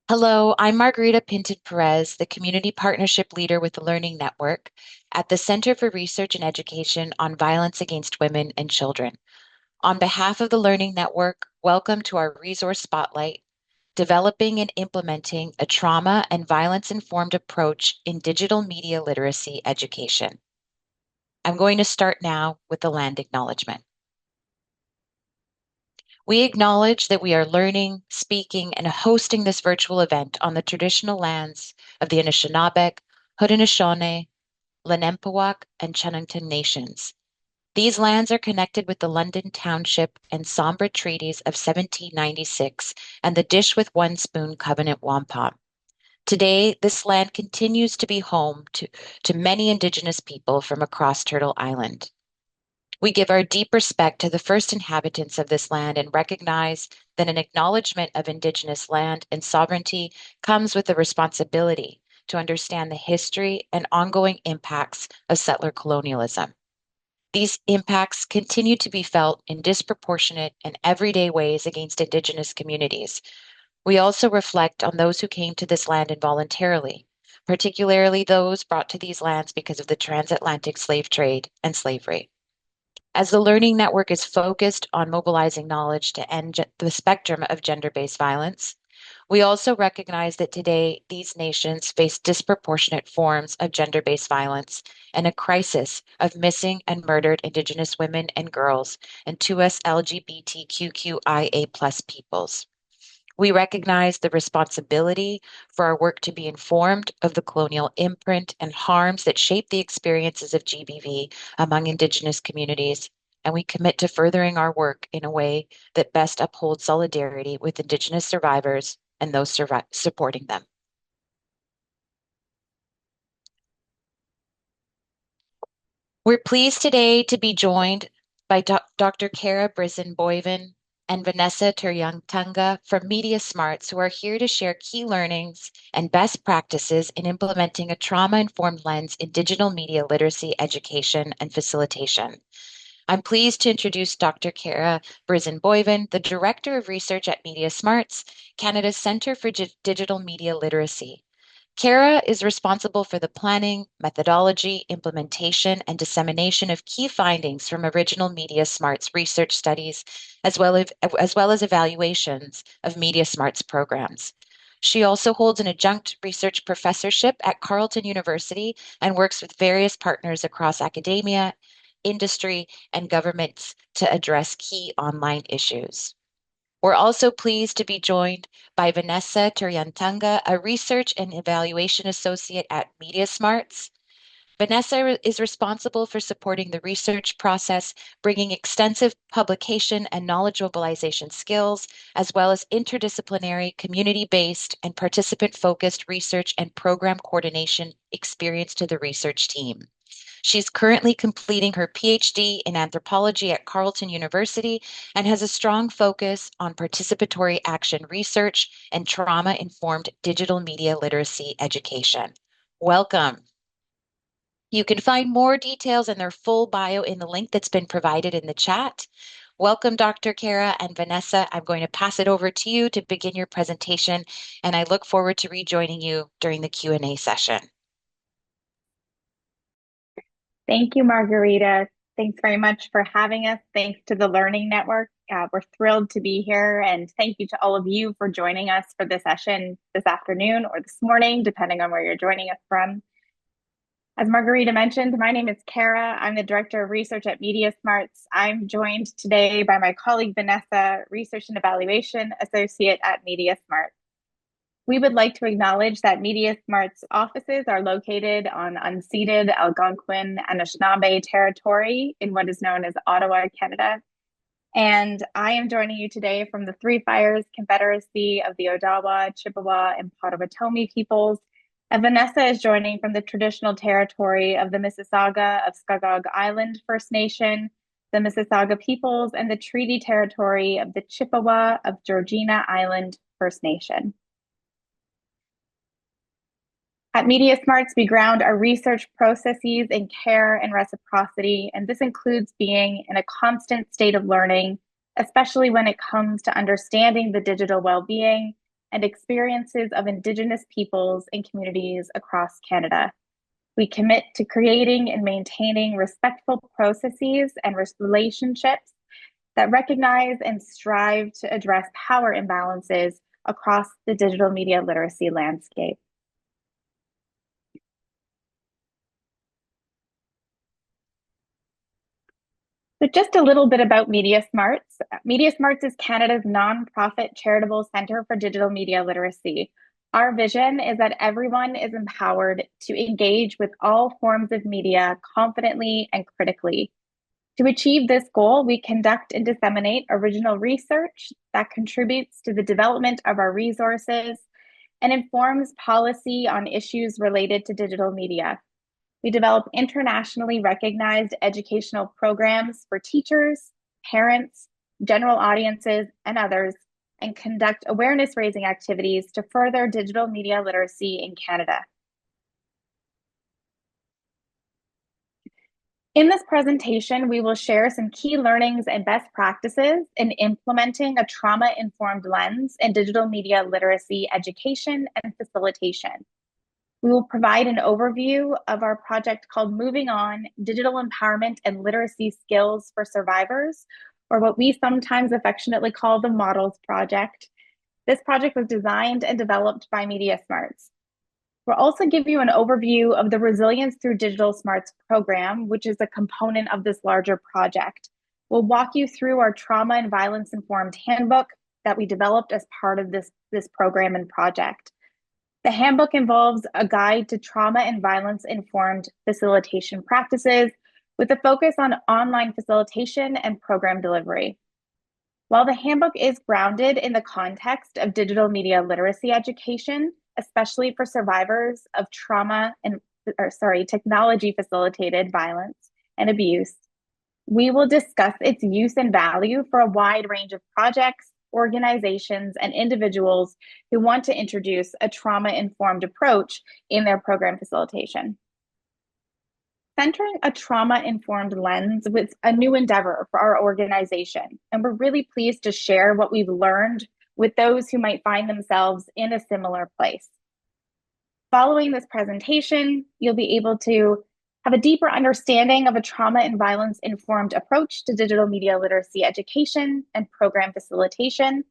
Hello, I'm Margarita Pinton Perez, the Community Partnership Leader with the Learning Network at the Center for Research and Education on Violence Against Women and Children. On behalf of the Learning Network, welcome to our Resource Spotlight, Developing and Implementing a Trauma and Violence-Informed Approach in Digital Media Literacy Education. I'm going to start now with the land acknowledgement. We acknowledge that we are learning, speaking, and hosting this virtual event on the traditional lands of the Anishinaabe, Haudenosaunee, Lenampewak, and Chenungton nations. These lands are connected with the London Township and Sombra Treaties of 1796 and the Dish with One Spoon Covenant Wampum. Today, this land continues to be home to many Indigenous people from across Turtle Island. We give our deep respect to the first inhabitants of this land and recognize that an acknowledgement of Indigenous land and sovereignty comes with the responsibility to understand the history and ongoing impacts of settler colonialism. These impacts continue to be felt in disproportionate and everyday ways against Indigenous communities. We also reflect on those who came to this land involuntarily, particularly those brought to these lands because of the transatlantic slave trade and slavery. As the Learning Network is focused on mobilizing knowledge to end the spectrum of gender-based violence, we also recognize that today these nations face disproportionate forms of gender-based violence and a crisis of missing and murdered Indigenous women and girls and 2S LGBTQIA+ peoples. We recognize the responsibility for our work to be informed of the colonial imprint and harms that shape the experiences of GBV among Indigenous communities, and we commit to furthering our work in a way that best upholds solidarity with Indigenous survivors and those supporting them. We're pleased today to be joined by Dr. Kara Brisen-Boyven and Vanessa Turyuntunga from MediaSmarts, who are here to share key learnings and best practices in implementing a trauma-informed lens in digital media literacy education and facilitation. I'm pleased to introduce Dr. Kara Brisen-Boyven, the Director of Research at MediaSmarts, Canada's Centre for Digital Media Literacy. Kara is responsible for the planning, methodology, implementation, and dissemination of key findings from original MediaSmarts research studies, as well as evaluations of MediaSmarts programs. She also holds an adjunct research professorship at Carleton University and works with various partners across academia, industry, and governments to address key online issues. We're also pleased to be joined by Vanessa Turyuntunga, a research and evaluation associate at MediaSmarts. Vanessa is responsible for supporting the research process, bringing extensive publication and knowledge mobilization skills, as well as interdisciplinary, community-based, and participant-focused research and program coordination experience to the research team. She's currently completing her PhD in anthropology at Carleton University and has a strong focus on participatory action research and trauma-informed digital media literacy education. Welcome. You can find more details and their full bio in the link that's been provided in the chat. Welcome, Dr. Kara and Vanessa. I'm going to pass it over to you to begin your presentation, and I look forward to rejoining you during the Q&A session. Thank you, Margarita. Thanks very much for having us. Thanks to the Learning Network. We're thrilled to be here, and thank you to all of you for joining us for this session this afternoon or this morning, depending on where you're joining us from. As Margarita mentioned, my name is Kara. I'm the Director of Research at MediaSmarts. I'm joined today by my colleague Vanessa, Research and Evaluation Associate at MediaSmarts. We would like to acknowledge that MediaSmarts offices are located on unceded Algonquin Anishinaabe territory in what is known as Ottawa, Canada. And I am joining you today from the Three Fires Confederacy of the Odawa, Chippewa, and Potawatomi peoples. And Vanessa is joining from the traditional territory of the Mississauga of Scugog Island First Nation, the Mississauga peoples, and the treaty territory of the Chippewa of Georgina Island First Nation. At MediaSmarts, we ground our research processes in care and reciprocity, and this includes being in a constant state of learning, especially when it comes to understanding the digital well-being and experiences of Indigenous peoples and communities across Canada. We commit to creating and maintaining respectful processes and relationships that recognize and strive to address power imbalances across the digital media literacy landscape. So just a little bit about MediaSmarts. MediaSmarts is Canada's nonprofit charitable center for digital media literacy. Our vision is that everyone is empowered to engage with all forms of media confidently and critically. To achieve this goal, we conduct and disseminate original research that contributes to the development of our resources and informs policy on issues related to digital media. We develop internationally recognized educational programs for teachers, parents, general audiences, and others, and conduct awareness raising activities to further digital media literacy in Canada. In this presentation, we will share some key learnings and best practices in implementing a trauma-informed lens in digital media literacy education and facilitation. We will provide an overview of our project called Moving On, Digital Empowerment and Literacy Skills for Survivors, or what we sometimes affectionately call the Models Project. This project was designed and developed by MediaSmarts. We'll also give you an overview of the Resilience Through DigitalSmarts program, which is a component of this larger project. We'll walk you through our trauma and violence informed handbook that we developed as part of this program and project. The handbook involves a guide to trauma and violence informed facilitation practices with a focus on online facilitation and program delivery. While the handbook is grounded in the context of digital media literacy education, especially for survivors of technology facilitated violence and abuse, we will discuss its use and value for a wide range of projects, organizations, and individuals who want to introduce a trauma-informed approach in their program facilitation. Centering a trauma-informed lens was a new endeavor for our organization, and we're really pleased to share what we've learned with those who might find themselves in a similar place. Following this presentation, you'll be able to have a deeper understanding of a trauma and violence informed approach to digital media literacy education and program facilitation.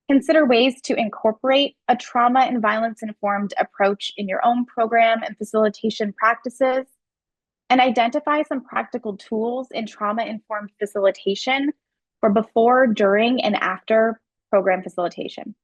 Consider ways to incorporate a trauma and violence informed approach in your own program and facilitation practices, and identify some practical tools in trauma informed facilitation for before, during, and after program facilitation.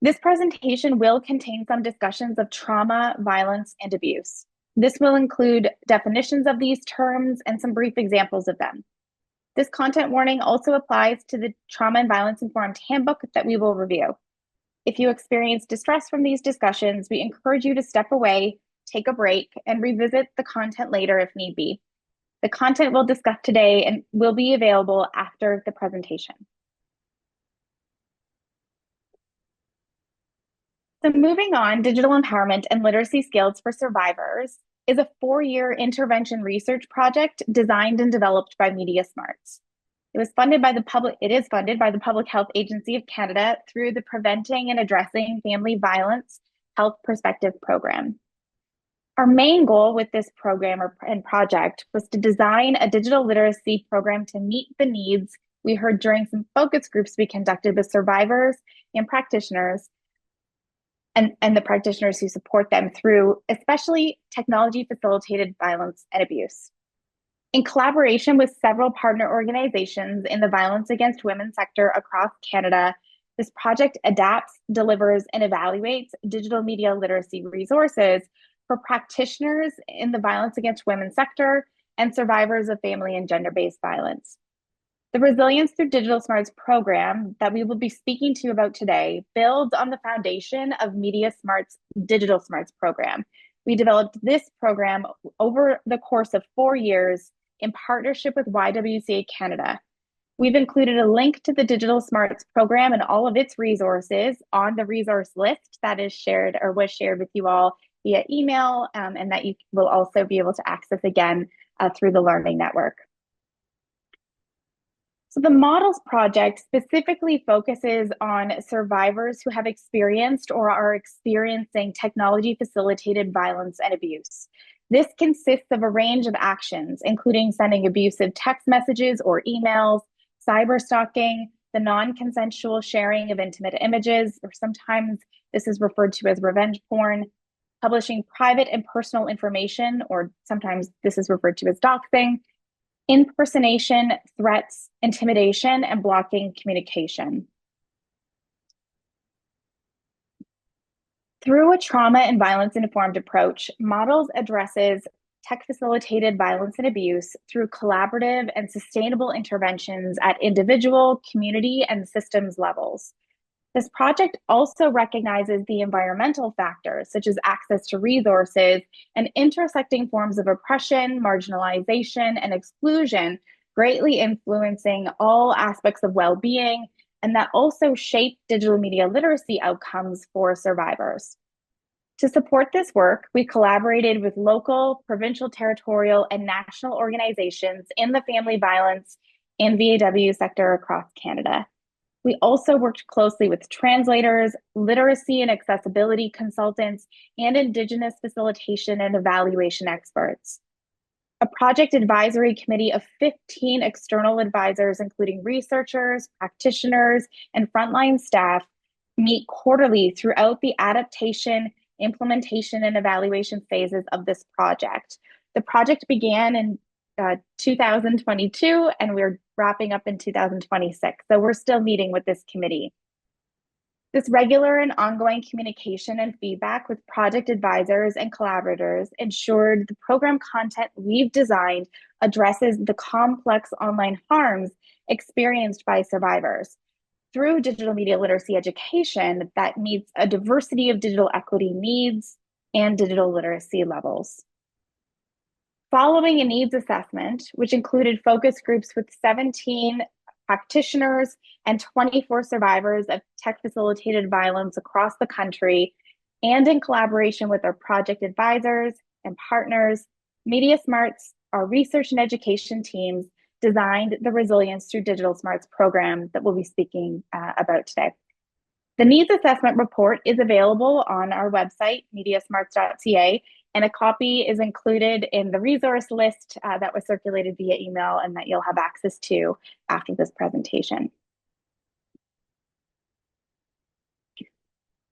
This presentation will contain some discussions of trauma, violence, and abuse. This will include definitions of these terms and some brief examples of them. This content warning also applies to the trauma and violence informed handbook that we will review. If you experience distress from these discussions, we encourage you to step away, take a break, and revisit the content later if need be. The content we'll discuss today and will be available after the presentation. So moving on, Digital Empowerment and Literacy Skills for Survivors is a 4-year intervention research project designed and developed by MediaSmarts. It is funded by the Public Health Agency of Canada through the Preventing and Addressing Family Violence Health Perspective program. Our main goal with this program and project was to design a digital literacy program to meet the needs we heard during some focus groups we conducted with survivors and practitioners and the practitioners who support them through especially technology facilitated violence and abuse. In collaboration with several partner organizations in the violence against women sector across Canada, this project adapts, delivers, and evaluates digital media literacy resources for practitioners in the violence against women sector and survivors of family and gender-based violence. The Resilience Through DigitalSmarts program that we will be speaking to you about today builds on the foundation of MediaSmarts' DigitalSmarts program. We developed this program over the course of 4 years in partnership with YWCA Canada. We've included a link to the DigitalSmarts program and all of its resources on the resource list that is shared or was shared with you all via email, and that you will also be able to access again through the Learning Network. So the Models Project specifically focuses on survivors who have experienced or are experiencing technology facilitated violence and abuse. This consists of a range of actions, including sending abusive text messages or emails, cyber stalking, the non-consensual sharing of intimate images, or sometimes this is referred to as revenge porn, publishing private and personal information, or sometimes this is referred to as doxing, impersonation, threats, intimidation, and blocking communication. Through a trauma and violence informed approach, Models addresses tech facilitated violence and abuse through collaborative and sustainable interventions at individual, community, and systems levels. This project also recognizes the environmental factors, such as access to resources and intersecting forms of oppression, marginalization, and exclusion, greatly influencing all aspects of well being, and that also shape digital media literacy outcomes for survivors. To support this work, we collaborated with local, provincial, territorial, and national organizations in the family violence and VAW sector across Canada. We also worked closely with translators, literacy and accessibility consultants, and Indigenous facilitation and evaluation experts. A project advisory committee of 15 external advisors, including researchers, practitioners, and frontline staff, meet quarterly throughout the adaptation, implementation, and evaluation phases of this project. The project began in 2022, and we're wrapping up in 2026. So we're still meeting with this committee. This regular and ongoing communication and feedback with project advisors and collaborators ensured the program content we've designed addresses the complex online harms experienced by survivors through digital media literacy education that meets a diversity of digital equity needs and digital literacy levels. Following a needs assessment, which included focus groups with 17 practitioners and 24 survivors of tech facilitated violence across the country, and in collaboration with our project advisors and partners, MediaSmarts, our research and education teams, designed the Resilience Through DigitalSmarts program that we'll be speaking about today. The needs assessment report is available on our website, mediasmarts.ca, and a copy is included in the resource list that was circulated via email and that you'll have access to after this presentation.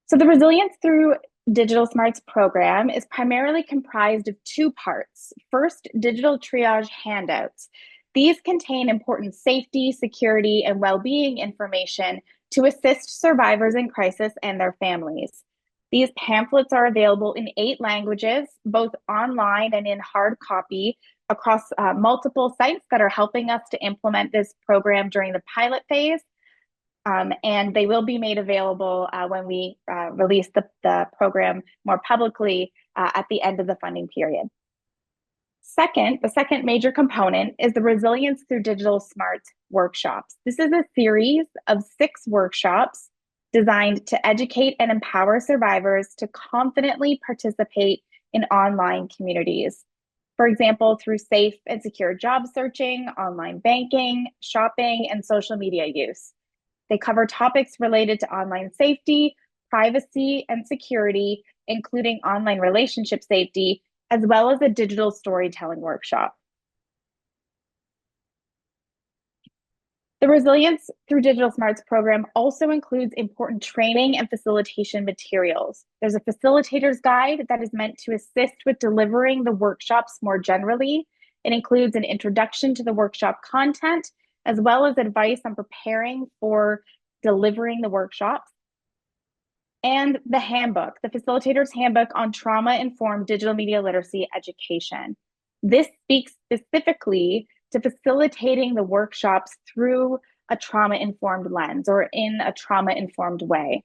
So the Resilience Through DigitalSmarts program is primarily comprised of two parts. First, digital triage handouts. These contain important safety, security, and well-being information to assist survivors in crisis and their families. These pamphlets are available in 8 languages, both online and in hard copy, across multiple sites that are helping us to implement this program during the pilot phase. And they will be made available when we release the program more publicly at the end of the funding period. Second, the second major component is the Resilience Through DigitalSmarts workshops. This is a series of 6 workshops designed to educate and empower survivors to confidently participate in online communities. For example, through safe and secure job searching, online banking, shopping, and social media use. They cover topics related to online safety, privacy, and security, including online relationship safety, as well as a digital storytelling workshop. The Resilience Through DigitalSmarts program also includes important training and facilitation materials. There's a facilitator's guide that is meant to assist with delivering the workshops more generally. It includes an introduction to the workshop content, as well as advice on preparing for delivering the workshops. And the handbook, the facilitator's handbook on trauma-informed digital media literacy education. This speaks specifically to facilitating the workshops through a trauma-informed lens or in a trauma-informed way.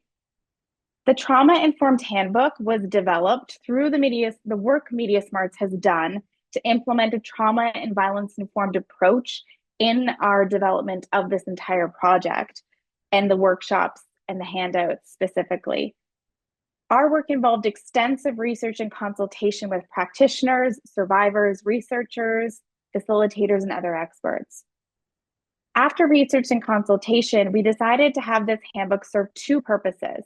The trauma-informed handbook was developed through the work MediaSmarts has done to implement a trauma and violence-informed approach in our development of this entire project and the workshops and the handouts specifically. Our work involved extensive research and consultation with practitioners, survivors, researchers, facilitators, and other experts. After research and consultation, we decided to have this handbook serve two purposes.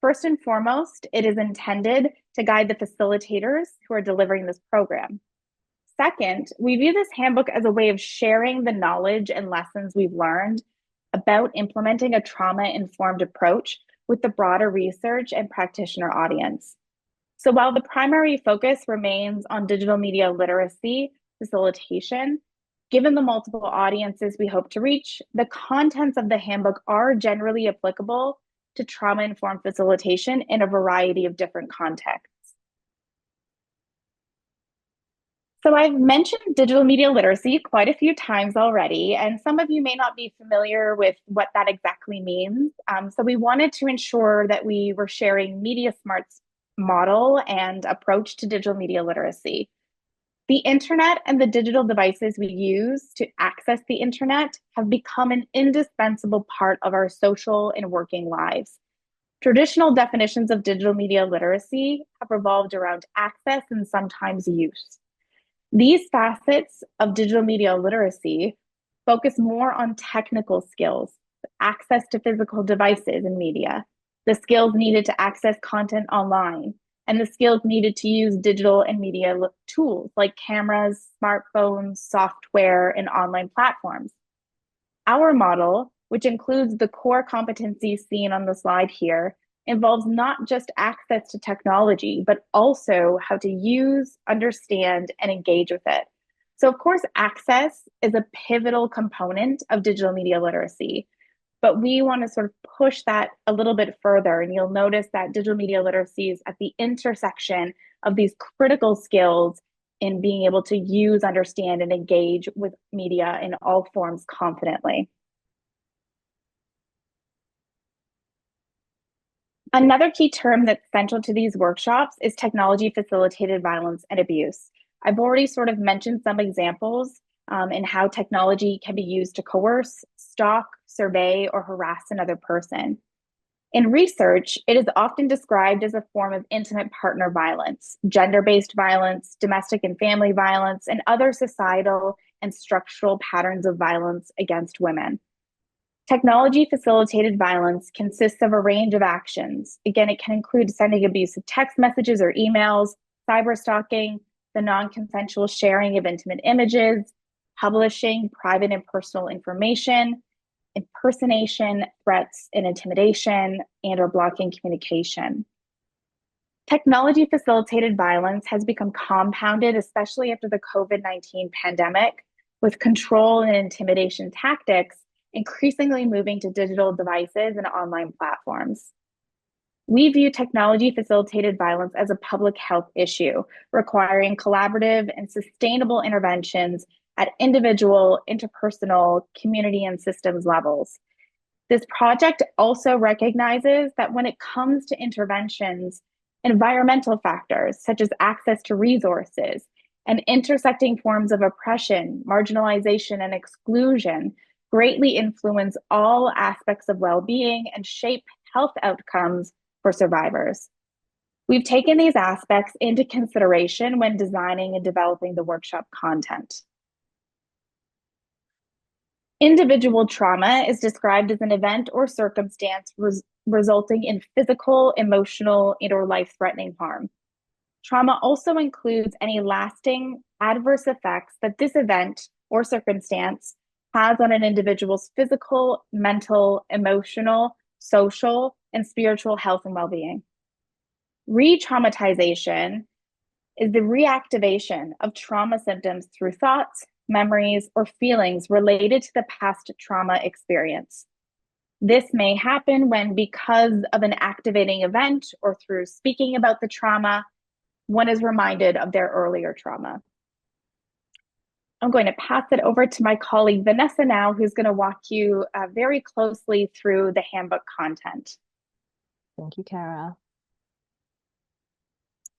First and foremost, it is intended to guide the facilitators who are delivering this program. Second, we view this handbook as a way of sharing the knowledge and lessons we've learned about implementing a trauma-informed approach with the broader research and practitioner audience. So while the primary focus remains on digital media literacy facilitation, given the multiple audiences we hope to reach, the contents of the handbook are generally applicable to trauma-informed facilitation in a variety of different contexts. So I've mentioned digital media literacy quite a few times already, and some of you may not be familiar with what that exactly means. So we wanted to ensure that we were sharing MediaSmarts model and approach to digital media literacy. The internet and the digital devices we use to access the internet have become an indispensable part of our social and working lives. Traditional definitions of digital media literacy have revolved around access and sometimes use. These facets of digital media literacy focus more on technical skills, access to physical devices and media, the skills needed to access content online, and the skills needed to use digital and media tools like cameras, smartphones, software, and online platforms. Our model, which includes the core competencies seen on the slide here, involves not just access to technology, but also how to use, understand, and engage with it. So, of course, access is a pivotal component of digital media literacy, but we want to sort of push that a little bit further. And you'll notice that digital media literacy is at the intersection of these critical skills in being able to use, understand, and engage with media in all forms confidently. Another key term that's central to these workshops is technology facilitated violence and abuse. I've already sort of mentioned some examples in how technology can be used to coerce, stalk, survey, or harass another person. In research, it is often described as a form of intimate partner violence, gender-based violence, domestic and family violence, and other societal and structural patterns of violence against women. Technology facilitated violence consists of a range of actions. Again, it can include sending abusive text messages or emails, cyber stalking, the non consensual sharing of intimate images, publishing private and personal information, impersonation, threats, and intimidation, and or blocking communication. Technology facilitated violence has become compounded, especially after the COVID-19 pandemic, with control and intimidation tactics increasingly moving to digital devices and online platforms. We view technology facilitated violence as a public health issue, requiring collaborative and sustainable interventions at individual, interpersonal, community, and systems levels. This project also recognizes that when it comes to interventions, environmental factors such as access to resources and intersecting forms of oppression, marginalization, and exclusion greatly influence all aspects of well-being and shape health outcomes for survivors. We've taken these aspects into consideration when designing and developing the workshop content. Individual trauma is described as an event or circumstance resulting in physical, emotional, and/or life-threatening harm. Trauma also includes any lasting adverse effects that this event or circumstance has on an individual's physical, mental, emotional, social, and spiritual health and well-being. Re-traumatization is the reactivation of trauma symptoms through thoughts, memories, or feelings related to the past trauma experience. This may happen when, because of an activating event or through speaking about the trauma, one is reminded of their earlier trauma. I'm going to pass it over to my colleague Vanessa now, who's going to walk you very closely through the handbook content. Thank you, Kara.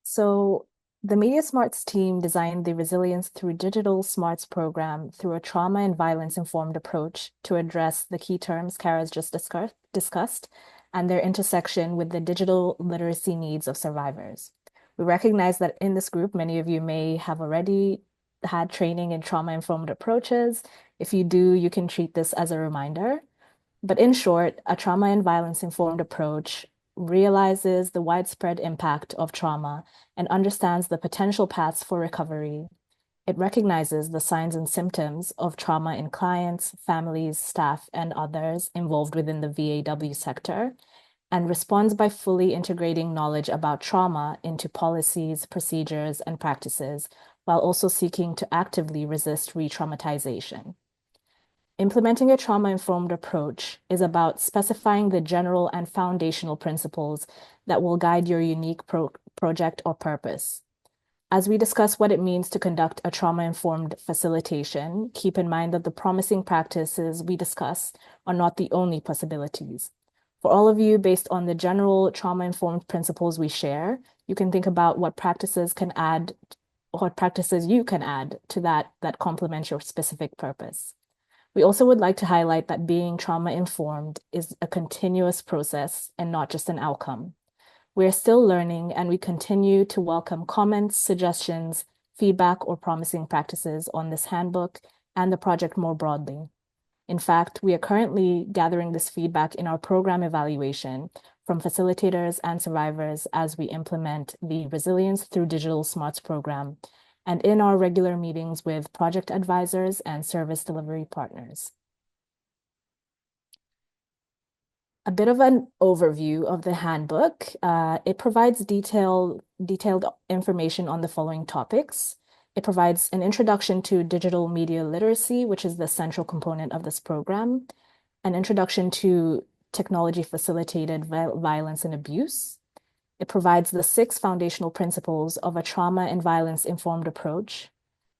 So the MediaSmarts team designed the Resilience Through Digital Smarts program through a trauma and violence-informed approach to address the key terms Kara's just discussed and their intersection with the digital literacy needs of survivors. We recognize that in this group, many of you may have already had training in trauma-informed approaches, If you do, you can treat this as a reminder. But in short, a trauma and violence informed approach realizes the widespread impact of trauma and understands the potential paths for recovery. It recognizes the signs and symptoms of trauma in clients, families, staff, and others involved within the VAW sector, and responds by fully integrating knowledge about trauma into policies, procedures, and practices, while also seeking to actively resist re-traumatization. Implementing a trauma-informed approach is about specifying the general and foundational principles that will guide your unique project or purpose. As we discuss what it means to conduct a trauma-informed facilitation, keep in mind that the promising practices we discuss are not the only possibilities. For all of you, based on the general trauma-informed principles we share, you can think about what practices you can add to that complement your specific purpose. We also would like to highlight that being trauma-informed is a continuous process and not just an outcome. We're still learning, and we continue to welcome comments, suggestions, feedback, or promising practices on this handbook and the project more broadly. In fact, we are currently gathering this feedback in our program evaluation from facilitators and survivors as we implement the Resilience Through DigitalSmarts program and in our regular meetings with project advisors and service delivery partners. A bit of an overview of the handbook. It provides detailed information on the following topics. It provides an introduction to digital media literacy, which is the central component of this program, an introduction to technology-facilitated violence and abuse. It provides the 6 foundational principles of a trauma and violence-informed approach,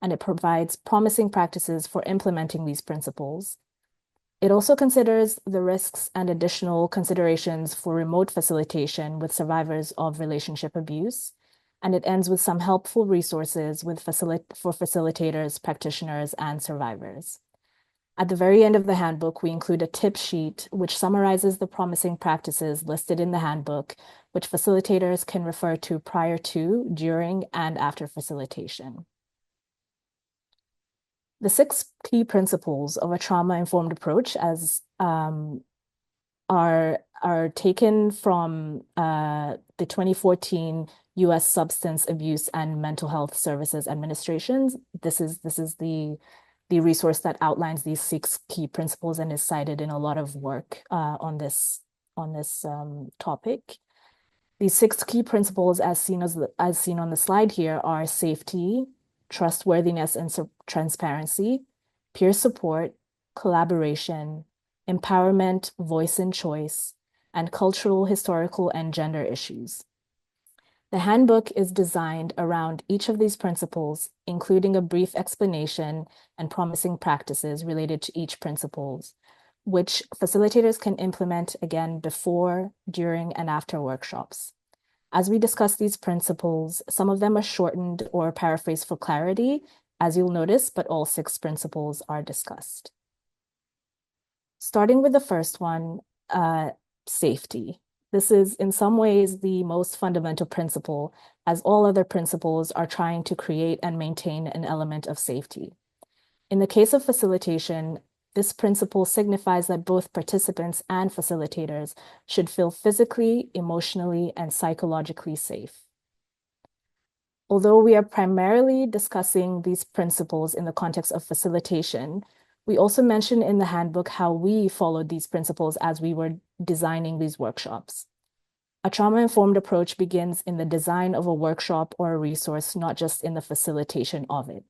and it provides promising practices for implementing these principles. It also considers the risks and additional considerations for remote facilitation with survivors of relationship abuse, and it ends with some helpful resources for facilitators, practitioners, and survivors. At the very end of the handbook, we include a tip sheet which summarizes the promising practices listed in the handbook, which facilitators can refer to prior to, during, and after facilitation. The 6 key principles of a trauma-informed approach are taken from the 2014 U.S. Substance Abuse and Mental Health Services Administration. This is the resource that outlines these 6 key principles and is cited in a lot of work on this topic. These 6 key principles, as seen on the slide here, are safety, trustworthiness and transparency, peer support, collaboration, empowerment, voice and choice, and cultural, historical, and gender issues. The handbook is designed around each of these principles, including a brief explanation and promising practices related to each principles, which facilitators can implement again before, during, and after workshops. As we discuss these principles, some of them are shortened or paraphrased for clarity, as you'll notice, but all 6 principles are discussed. Starting with the first one, safety. This is in some ways the most fundamental principle, as all other principles are trying to create and maintain an element of safety. In the case of facilitation, this principle signifies that both participants and facilitators should feel physically, emotionally, and psychologically safe. Although we are primarily discussing these principles in the context of facilitation, we also mention in the handbook how we followed these principles as we were designing these workshops. A trauma-informed approach begins in the design of a workshop or a resource, not just in the facilitation of it.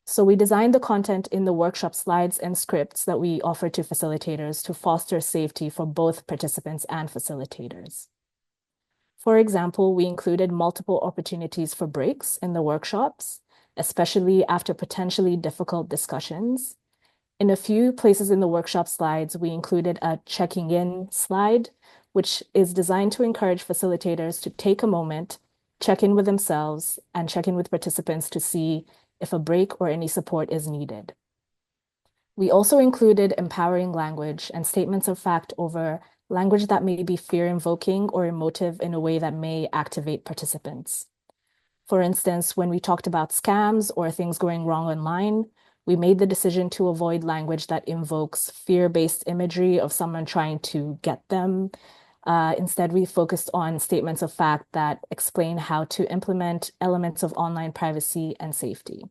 So we designed the content in the workshop slides and scripts that we offer to facilitators to foster safety for both participants and facilitators. For example, we included multiple opportunities for breaks in the workshops, especially after potentially difficult discussions. In a few places in the workshop slides, we included a checking in slide, which is designed to encourage facilitators to take a moment, check in with themselves, and check in with participants to see if a break or any support is needed. We also included empowering language and statements of fact over language that may be fear-invoking or emotive in a way that may activate participants. For instance, when we talked about scams or things going wrong online, We made the decision to avoid language that invokes fear-based imagery of someone trying to get them. Instead, we focused on statements of fact that explain how to implement elements of online privacy and safety.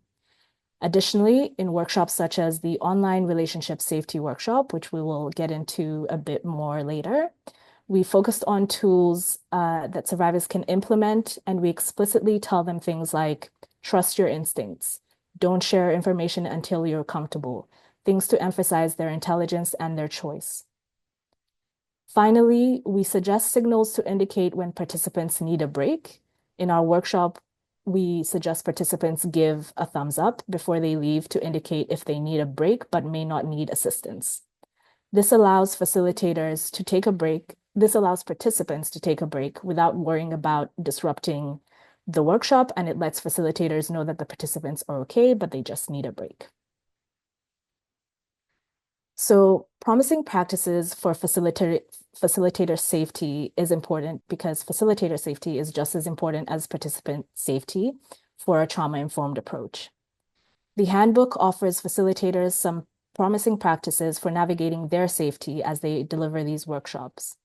Additionally, in workshops such as the online relationship safety workshop, which we will get into a bit more later, we focused on tools that survivors can implement, and we explicitly tell them things like, trust your instincts, don't share information until you're comfortable, things to emphasize their intelligence and their choice. Finally, we suggest signals to indicate when participants need a break. In our workshop, we suggest participants give a thumbs up before they leave to indicate if they need a break but may not need assistance. This allows facilitators to take a break. This allows participants to take a break without worrying about disrupting the workshop, and it lets facilitators know that the participants are okay, but they just need a break. So promising practices for facilitator safety is important because facilitator safety is just as important as participant safety for a trauma-informed approach. The handbook offers facilitators some promising practices for navigating their safety as they deliver these workshops.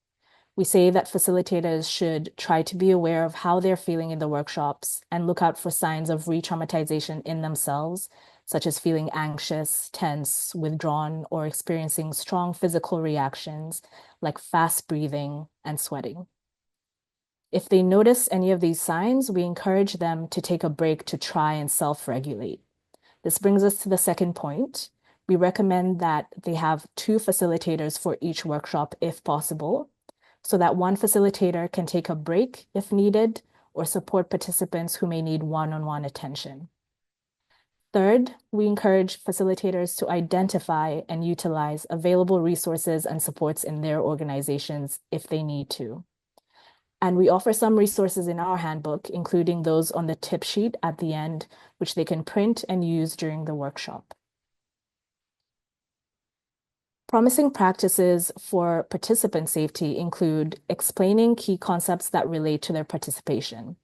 We say that facilitators should try to be aware of how they're feeling in the workshops and look out for signs of re-traumatization in themselves, such as feeling anxious, tense, withdrawn, or experiencing strong physical reactions like fast breathing and sweating. If they notice any of these signs, we encourage them to take a break to try and self-regulate. This brings us to the second point. We recommend that they have 2 facilitators for each workshop if possible, so that one facilitator can take a break if needed or support participants who may need one-on-one attention. Third, we encourage facilitators to identify and utilize available resources and supports in their organizations if they need to. And we offer some resources in our handbook, including those on the tip sheet at the end, which they can print and use during the workshop. Promising practices for participant safety include explaining key concepts that relate to their participation.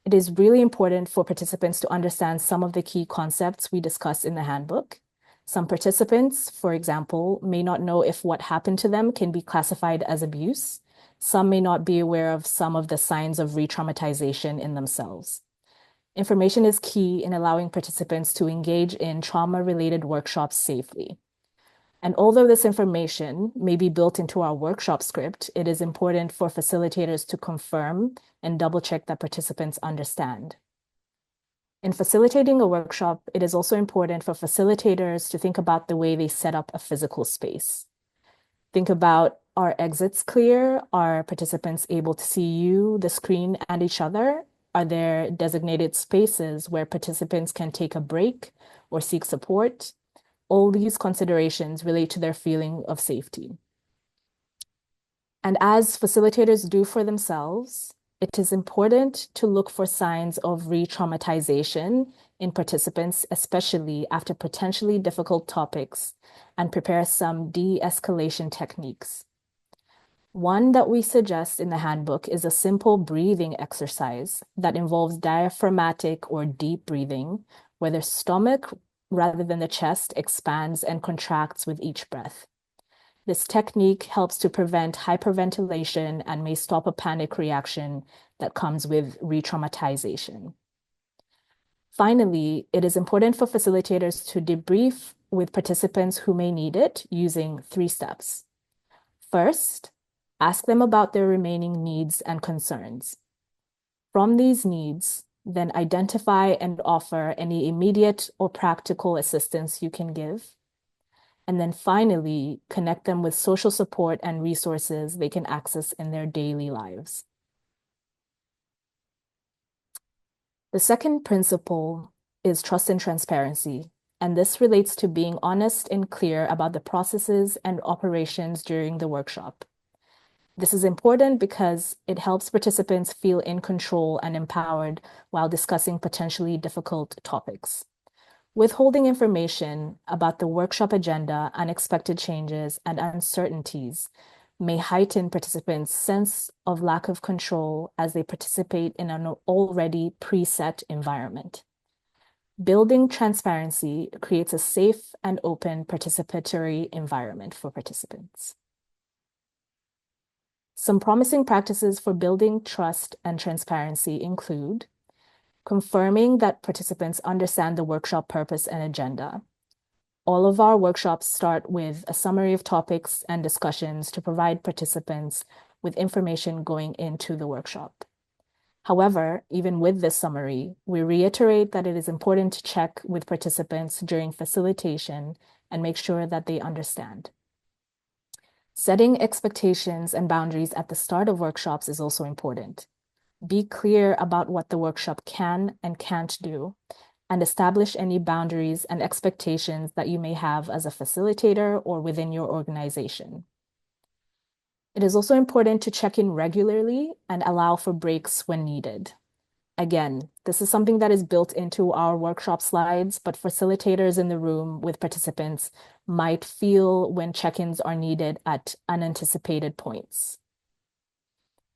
It is really important for participants to understand some of the key concepts we discuss in the handbook. Some participants, for example, may not know if what happened to them can be classified as abuse. Some may not be aware of some of the signs of re-traumatization in themselves. Information is key in allowing participants to engage in trauma-related workshops safely. And although this information may be built into our workshop script, it is important for facilitators to confirm and double-check that participants understand. In facilitating a workshop, it is also important for facilitators to think about the way they set up a physical space. Think about, are exits clear? Are participants able to see you, the screen, and each other? Are there designated spaces where participants can take a break or seek support? All these considerations relate to their feeling of safety. And as facilitators do for themselves, it is important to look for signs of re-traumatization in participants, especially after potentially difficult topics, and prepare some de-escalation techniques. One that we suggest in the handbook is a simple breathing exercise that involves diaphragmatic or deep breathing, where the stomach rather than the chest expands and contracts with each breath. This technique helps to prevent hyperventilation and may stop a panic reaction that comes with re-traumatization. Finally, it is important for facilitators to debrief with participants who may need it using 3 steps. First, ask them about their remaining needs and concerns. From these needs, then identify and offer any immediate or practical assistance you can give. And then finally, connect them with social support and resources they can access in their daily lives. The second principle is trust and transparency, and this relates to being honest and clear about the processes and operations during the workshop. This is important because it helps participants feel in control and empowered while discussing potentially difficult topics. Withholding information about the workshop agenda, unexpected changes, and uncertainties may heighten participants' sense of lack of control as they participate in an already preset environment. Building transparency creates a safe and open participatory environment for participants. Some promising practices for building trust and transparency include confirming that participants understand the workshop purpose and agenda. All of our workshops start with a summary of topics and discussions to provide participants with information going into the workshop. However, even with this summary, we reiterate that it is important to check with participants during facilitation and make sure that they understand. Setting expectations and boundaries at the start of workshops is also important. Be clear about what the workshop can and can't do, and establish any boundaries and expectations that you may have as a facilitator or within your organization. It is also important to check in regularly and allow for breaks when needed. Again, this is something that is built into our workshop slides, but facilitators in the room with participants might feel when check-ins are needed at unanticipated points.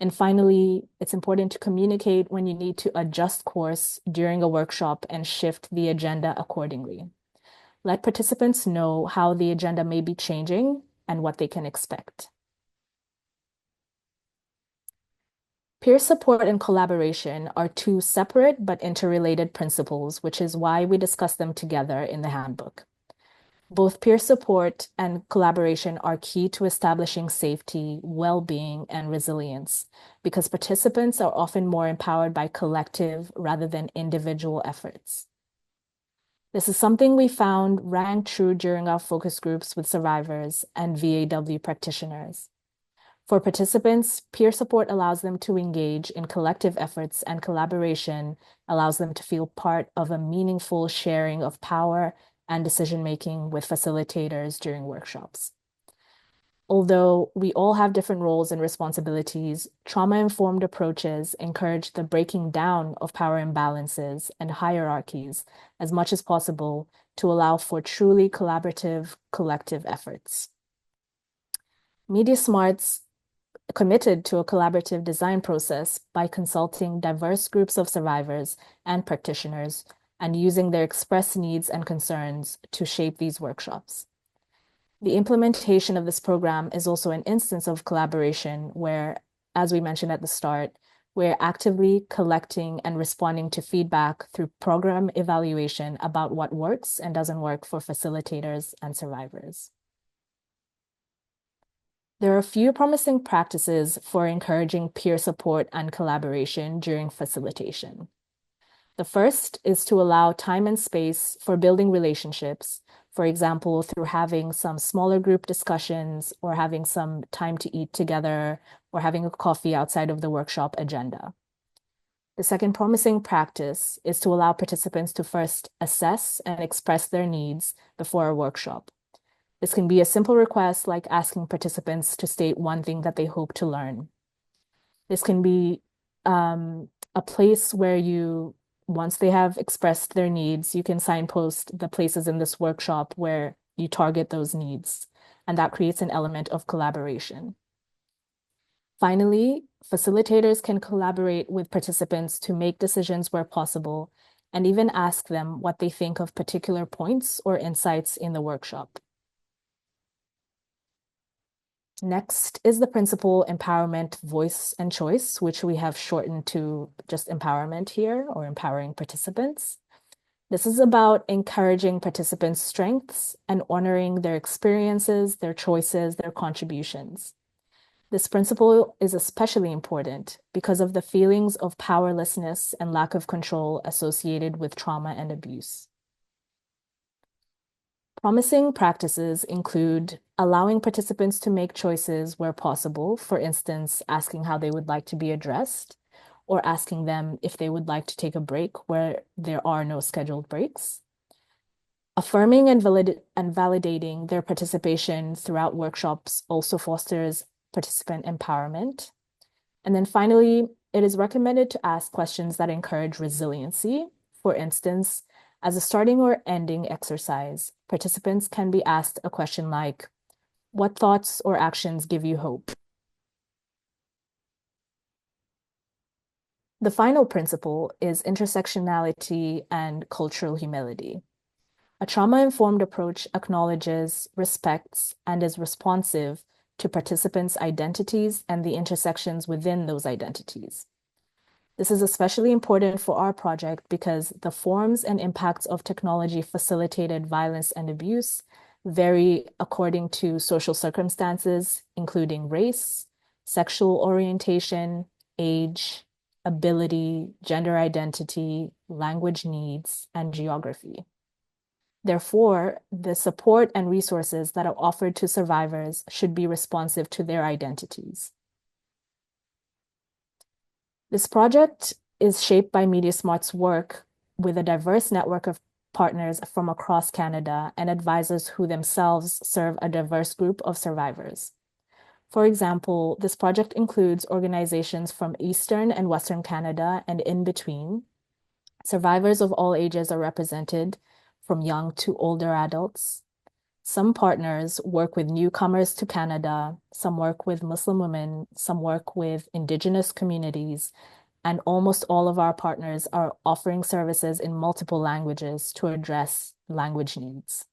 And finally, it's important to communicate when you need to adjust course during a workshop and shift the agenda accordingly. Let participants know how the agenda may be changing and what they can expect. Peer support and collaboration are two separate but interrelated principles, which is why we discuss them together in the handbook. Both peer support and collaboration are key to establishing safety, well-being, and resilience because participants are often more empowered by collective rather than individual efforts. This is something we found rang true during our focus groups with survivors and VAW practitioners. For participants, peer support allows them to engage in collective efforts, and collaboration allows them to feel part of a meaningful sharing of power and decision-making with facilitators during workshops. Although we all have different roles and responsibilities, trauma-informed approaches encourage the breaking down of power imbalances and hierarchies as much as possible to allow for truly collaborative, collective efforts. MediaSmarts committed to a collaborative design process by consulting diverse groups of survivors and practitioners and using their expressed needs and concerns to shape these workshops. The implementation of this program is also an instance of collaboration where, as we mentioned at the start, we're actively collecting and responding to feedback through program evaluation about what works and doesn't work for facilitators and survivors. There are a few promising practices for encouraging peer support and collaboration during facilitation. The first is to allow time and space for building relationships, for example, through having some smaller group discussions or having some time to eat together or having a coffee outside of the workshop agenda. The second promising practice is to allow participants to first assess and express their needs before a workshop. This can be a simple request like asking participants to state one thing that they hope to learn. This can be a place where you, once they have expressed their needs, you can signpost the places in this workshop where you target those needs, and that creates an element of collaboration. Finally, facilitators can collaborate with participants to make decisions where possible and even ask them what they think of particular points or insights in the workshop. Next is the principle empowerment, voice, and choice, which we have shortened to just empowerment here, or empowering participants. This is about encouraging participants' strengths and honoring their experiences, their choices, their contributions. This principle is especially important because of the feelings of powerlessness and lack of control associated with trauma and abuse. Promising practices include allowing participants to make choices where possible, for instance, asking how they would like to be addressed, or asking them if they would like to take a break where there are no scheduled breaks. Affirming and validating their participation throughout workshops also fosters participant empowerment. And then finally, it is recommended to ask questions that encourage resiliency. For instance, as a starting or ending exercise, participants can be asked a question like, what thoughts or actions give you hope? The final principle is intersectionality and cultural humility. A trauma-informed approach acknowledges, respects, and is responsive to participants' identities and the intersections within those identities. This is especially important for our project because the forms and impacts of technology-facilitated violence and abuse vary according to social circumstances, including race, sexual orientation, age, ability, gender identity, language needs, and geography. Therefore, the support and resources that are offered to survivors should be responsive to their identities. This project is shaped by MediaSmarts' work with a diverse network of partners from across Canada and advisors who themselves serve a diverse group of survivors. For example, this project includes organizations from Eastern and Western Canada and in between. Survivors of all ages are represented, from young to older adults. Some partners work with newcomers to Canada, some work with Muslim women, some work with Indigenous communities, and almost all of our partners are offering services in multiple languages to address language needs.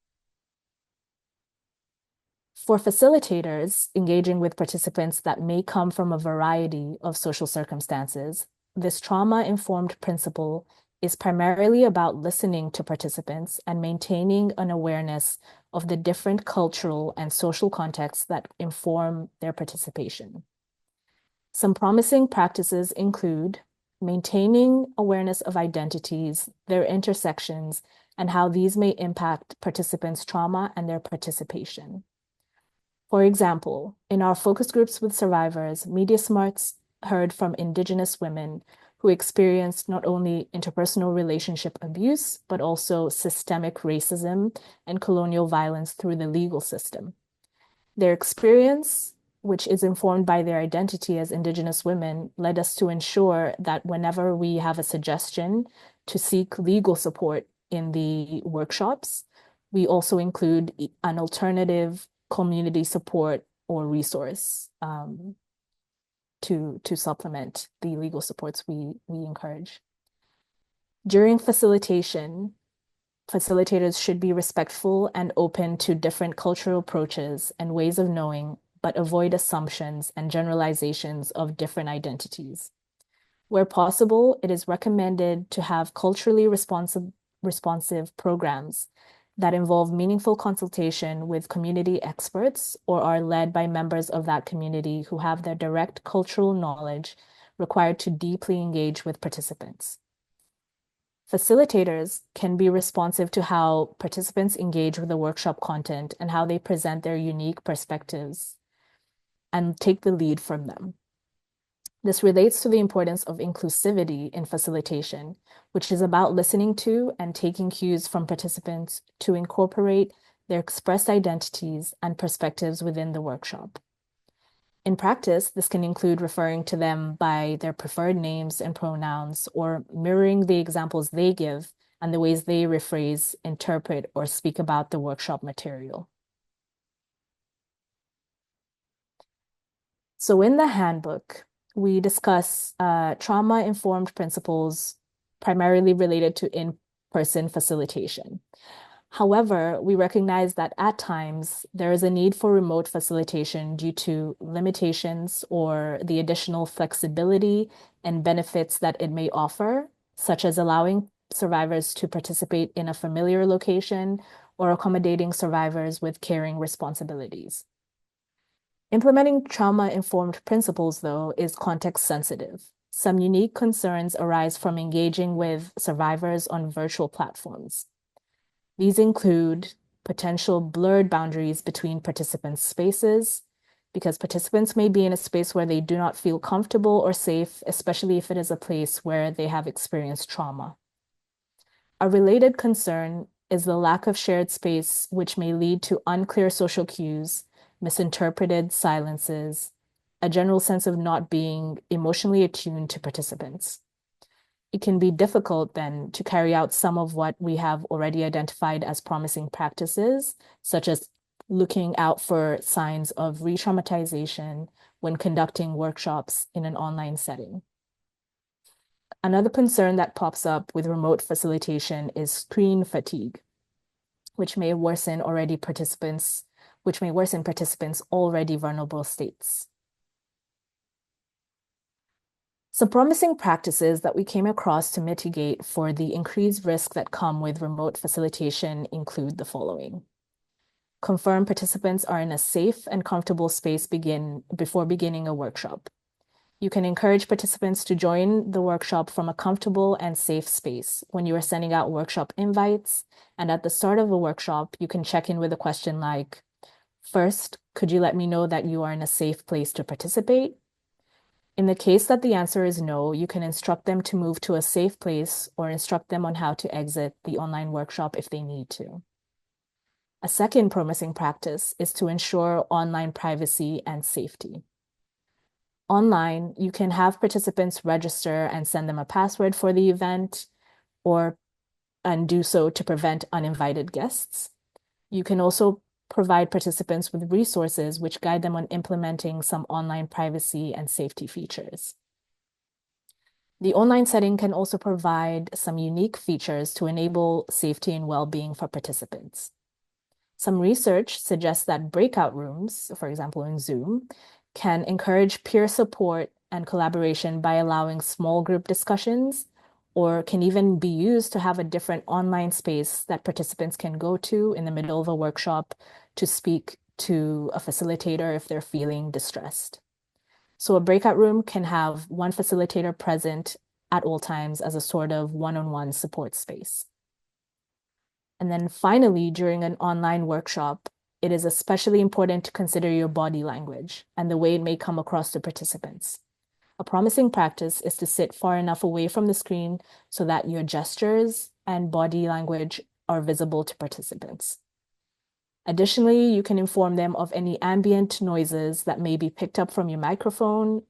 For facilitators engaging with participants that may come from a variety of social circumstances, this trauma-informed principle is primarily about listening to participants and maintaining an awareness of the different cultural and social contexts that inform their participation. Some promising practices include maintaining awareness of identities, their intersections, and how these may impact participants' trauma and their participation. For example, in our focus groups with survivors, MediaSmarts heard from Indigenous women who experienced not only interpersonal relationship abuse, but also systemic racism and colonial violence through the legal system. Their experience, which is informed by their identity as Indigenous women, led us to ensure that whenever we have a suggestion to seek legal support in the workshops, we also include an alternative community support or resource to supplement the legal supports we encourage. During facilitation, facilitators should be respectful and open to different cultural approaches and ways of knowing, but avoid assumptions and generalizations of different identities. Where possible, it is recommended to have culturally responsive programs that involve meaningful consultation with community experts or are led by members of that community who have the direct cultural knowledge required to deeply engage with participants. Facilitators can be responsive to how participants engage with the workshop content and how they present their unique perspectives and take the lead from them. This relates to the importance of inclusivity in facilitation, which is about listening to and taking cues from participants to incorporate their expressed identities and perspectives within the workshop. In practice, this can include referring to them by their preferred names and pronouns, or mirroring the examples they give and the ways they rephrase, interpret, or speak about the workshop material. So in the handbook, we discuss trauma-informed principles primarily related to in-person facilitation. However, we recognize that at times there is a need for remote facilitation due to limitations or the additional flexibility and benefits that it may offer, such as allowing survivors to participate in a familiar location or accommodating survivors with caring responsibilities. Implementing trauma-informed principles, though, is context-sensitive. Some unique concerns arise from engaging with survivors on virtual platforms. These include potential blurred boundaries between participants' spaces, because participants may be in a space where they do not feel comfortable or safe, especially if it is a place where they have experienced trauma. A related concern is the lack of shared space, which may lead to unclear social cues, misinterpreted silences, a general sense of not being emotionally attuned to participants. It can be difficult then to carry out some of what we have already identified as promising practices, such as looking out for signs of re-traumatization when conducting workshops in an online setting. Another concern that pops up with remote facilitation is screen fatigue, which may worsen participants' already vulnerable states. Some promising practices that we came across to mitigate for the increased risk that come with remote facilitation include the following. Confirm participants are in a safe and comfortable space before beginning a workshop. You can encourage participants to join the workshop from a comfortable and safe space when you are sending out workshop invites. And at the start of a workshop, you can check in with a question like, first, could you let me know that you are in a safe place to participate? In the case that the answer is no, you can instruct them to move to a safe place or instruct them on how to exit the online workshop if they need to. A second promising practice is to ensure online privacy and safety. Online, you can have participants register and send them a password for the event and do so to prevent uninvited guests. You can also provide participants with resources which guide them on implementing some online privacy and safety features. The online setting can also provide some unique features to enable safety and well-being for participants. Some research suggests that breakout rooms, for example in Zoom, can encourage peer support and collaboration by allowing small group discussions, or can even be used to have a different online space that participants can go to in the middle of a workshop to speak to a facilitator if they're feeling distressed. So a breakout room can have one facilitator present at all times as a sort of one-on-one support space. And then finally, during an online workshop, it is especially important to consider your body language and the way it may come across to participants. A promising practice is to sit far enough away from the screen so that your gestures and body language are visible to participants. Additionally, you can inform them of any ambient noises that may be picked up from your microphone.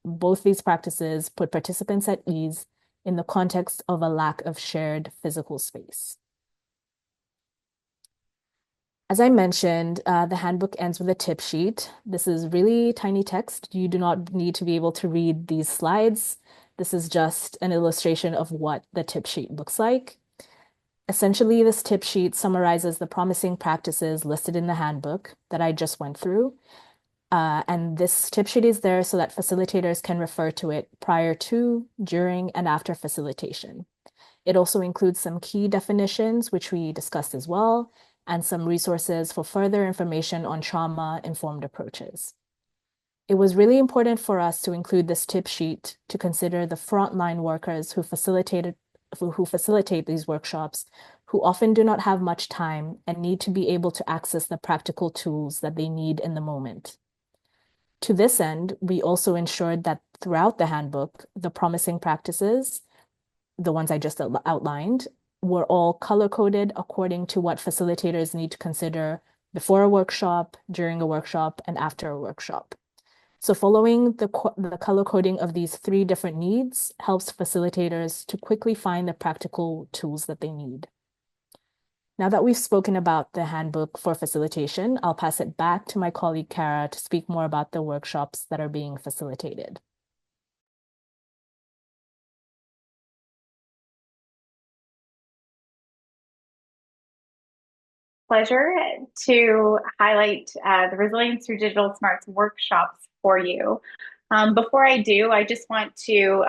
Both these practices put participants at ease in the context of a lack of shared physical space. As I mentioned, the handbook ends with a tip sheet. This is really tiny text. You do not need to be able to read these slides. This is just an illustration of what the tip sheet looks like. Essentially, this tip sheet summarizes the promising practices listed in the handbook that I just went through. And this tip sheet is there so that facilitators can refer to it prior to, during, and after facilitation. It also includes some key definitions, which we discussed as well, and some resources for further information on trauma-informed approaches. It was really important for us to include this tip sheet to consider the frontline workers who facilitate these workshops, who often do not have much time and need to be able to access the practical tools that they need in the moment. To this end, we also ensured that throughout the handbook, the promising practices, the ones I just outlined, were all color-coded according to what facilitators need to consider before a workshop, during a workshop, and after a workshop. So following the color coding of these three different needs helps facilitators to quickly find the practical tools that they need. Now that we've spoken about the handbook for facilitation, I'll pass it back to my colleague Kara to speak more about the workshops that are being facilitated. Pleasure to highlight the Resilience Through DigitalSmarts workshops for you. Before I do, I just want to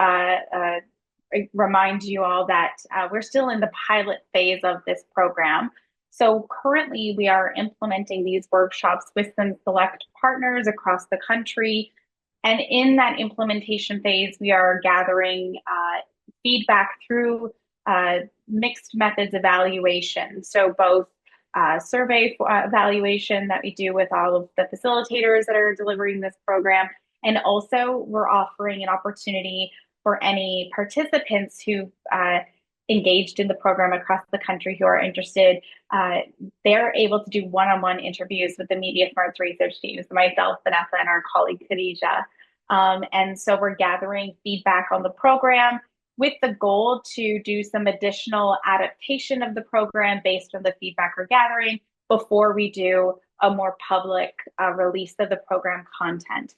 remind you all that we're still in the pilot phase of this program. So currently we are implementing these workshops with some select partners across the country. And in that implementation phase, we are gathering feedback through mixed methods evaluation. So both survey evaluation that we do with all of the facilitators that are delivering this program. And also we're offering an opportunity for any participants who engaged in the program across the country who are interested. They're able to do one-on-one interviews with the MediaSmarts research teams, myself, Vanessa, and our colleague Khadija. And so we're gathering feedback on the program with the goal to do some additional adaptation of the program based on the feedback we're gathering before we do a more public release of the program content.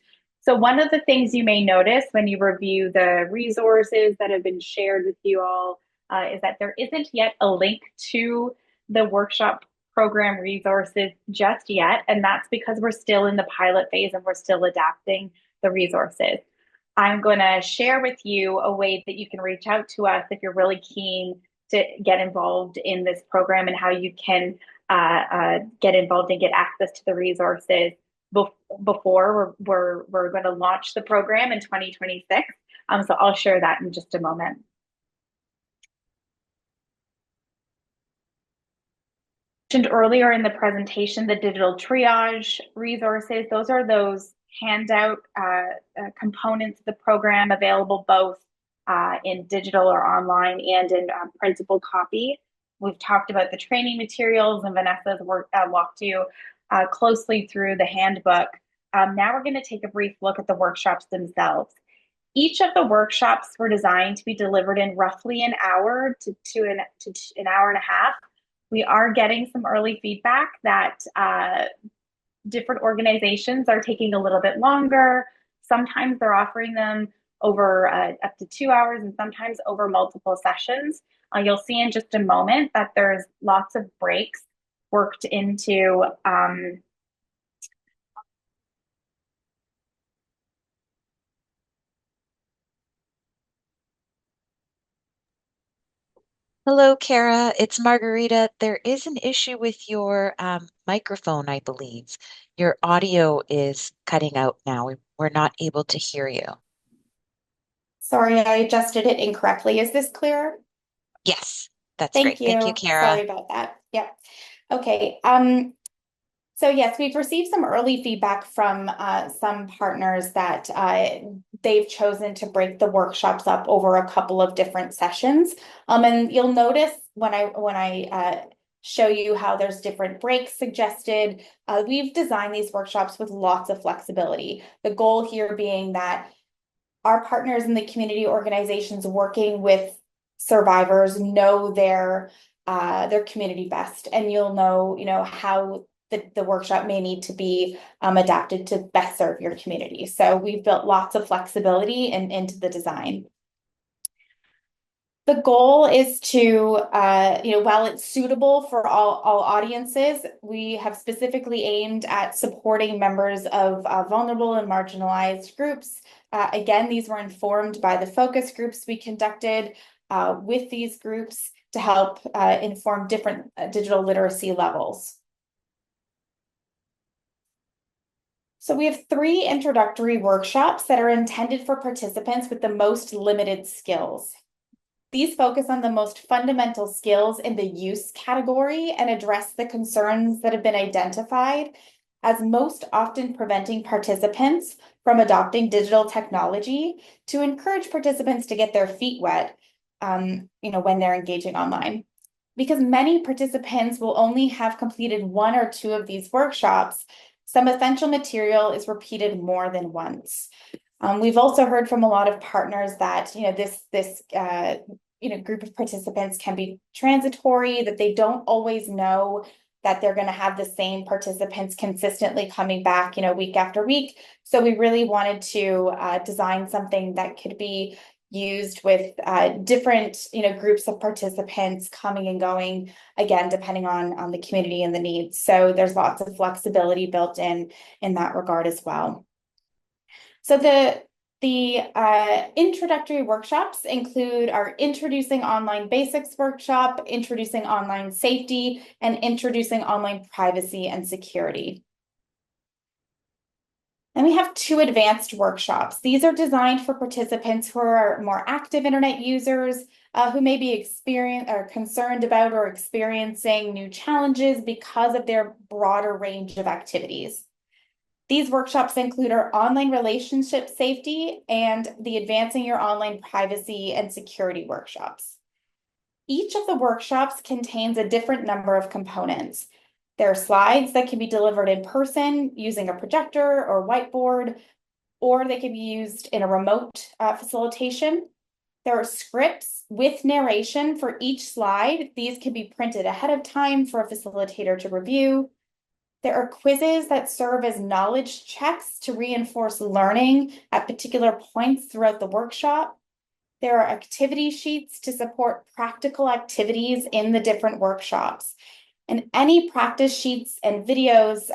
So one of the things you may notice when you review the resources that have been shared with you all is that there isn't yet a link to the workshop program resources just yet. And that's because we're still in the pilot phase and we're still adapting the resources. I'm going to share with you a way that you can reach out to us if you're really keen to get involved in this program and how you can get involved and get access to the resources before we're going to launch the program in 2026. So I'll share that in just a moment. Mentioned earlier in the presentation, the digital triage resources, those are those handout components of the program available both in digital or online and in printable copy. We've talked about the training materials and Vanessa's walked you closely through the handbook. Now we're going to take a brief look at the workshops themselves. Each of the workshops were designed to be delivered in roughly an hour to an hour and a half. We are getting some early feedback that different organizations are taking a little bit longer. Sometimes they're offering them over up to 2 hours and sometimes over multiple sessions. You'll see in just a moment that there's lots of breaks worked into Hello, Kara. It's Margarita. There is an issue with your microphone, I believe. Your audio is cutting out now. We're not able to hear you. Sorry, I adjusted it incorrectly. Is this clearer? Yes, that's Thank great. Thank you, you. Kara. Sorry about that. Yep. Okay. So yes, we've received some early feedback from some partners that they've chosen to break the workshops up over a couple of different sessions. And you'll notice when I show you how there's different breaks suggested, we've designed these workshops with lots of flexibility. The goal here being that our partners in the community organizations working with survivors know their community best, and you'll know how the workshop may need to be adapted to best serve your community. So we've built lots of flexibility into the design. The goal is to, while it's suitable for all audiences, we have specifically aimed at supporting members of vulnerable and marginalized groups. Again, these were informed by the focus groups we conducted with these groups to help inform different digital literacy levels. So we have 3 introductory workshops that are intended for participants with the most limited skills. These focus on the most fundamental skills in the use category and address the concerns that have been identified as most often preventing participants from adopting digital technology to encourage participants to get their feet wet, when they're engaging online. Because many participants will only have completed 1 or 2 of these workshops, some essential material is repeated more than once. We've also heard from a lot of partners that this group of participants can be transitory, that they don't always know that they're going to have the same participants consistently coming back, week after week. So we really wanted to design something that could be used with different groups of participants coming and going, again depending on the community and the needs. So there's lots of flexibility built in that regard as well. So the introductory workshops include our Introducing Online Basics workshop, Introducing Online Safety, and Introducing Online Privacy and Security. Then we have 2 advanced workshops. These are designed for participants who are more active internet users, who may be concerned about or experiencing new challenges because of their broader range of activities. These workshops include our online relationship safety and the Advancing Your Online Privacy and Security workshops. Each of the workshops contains a different number of components. There are slides that can be delivered in person using a projector or whiteboard, or they can be used in a remote facilitation. There are scripts with narration for each slide. These can be printed ahead of time for a facilitator to review. There are quizzes that serve as knowledge checks to reinforce learning at particular points throughout the workshop. There are activity sheets to support practical activities in the different workshops. And any practice sheets and videos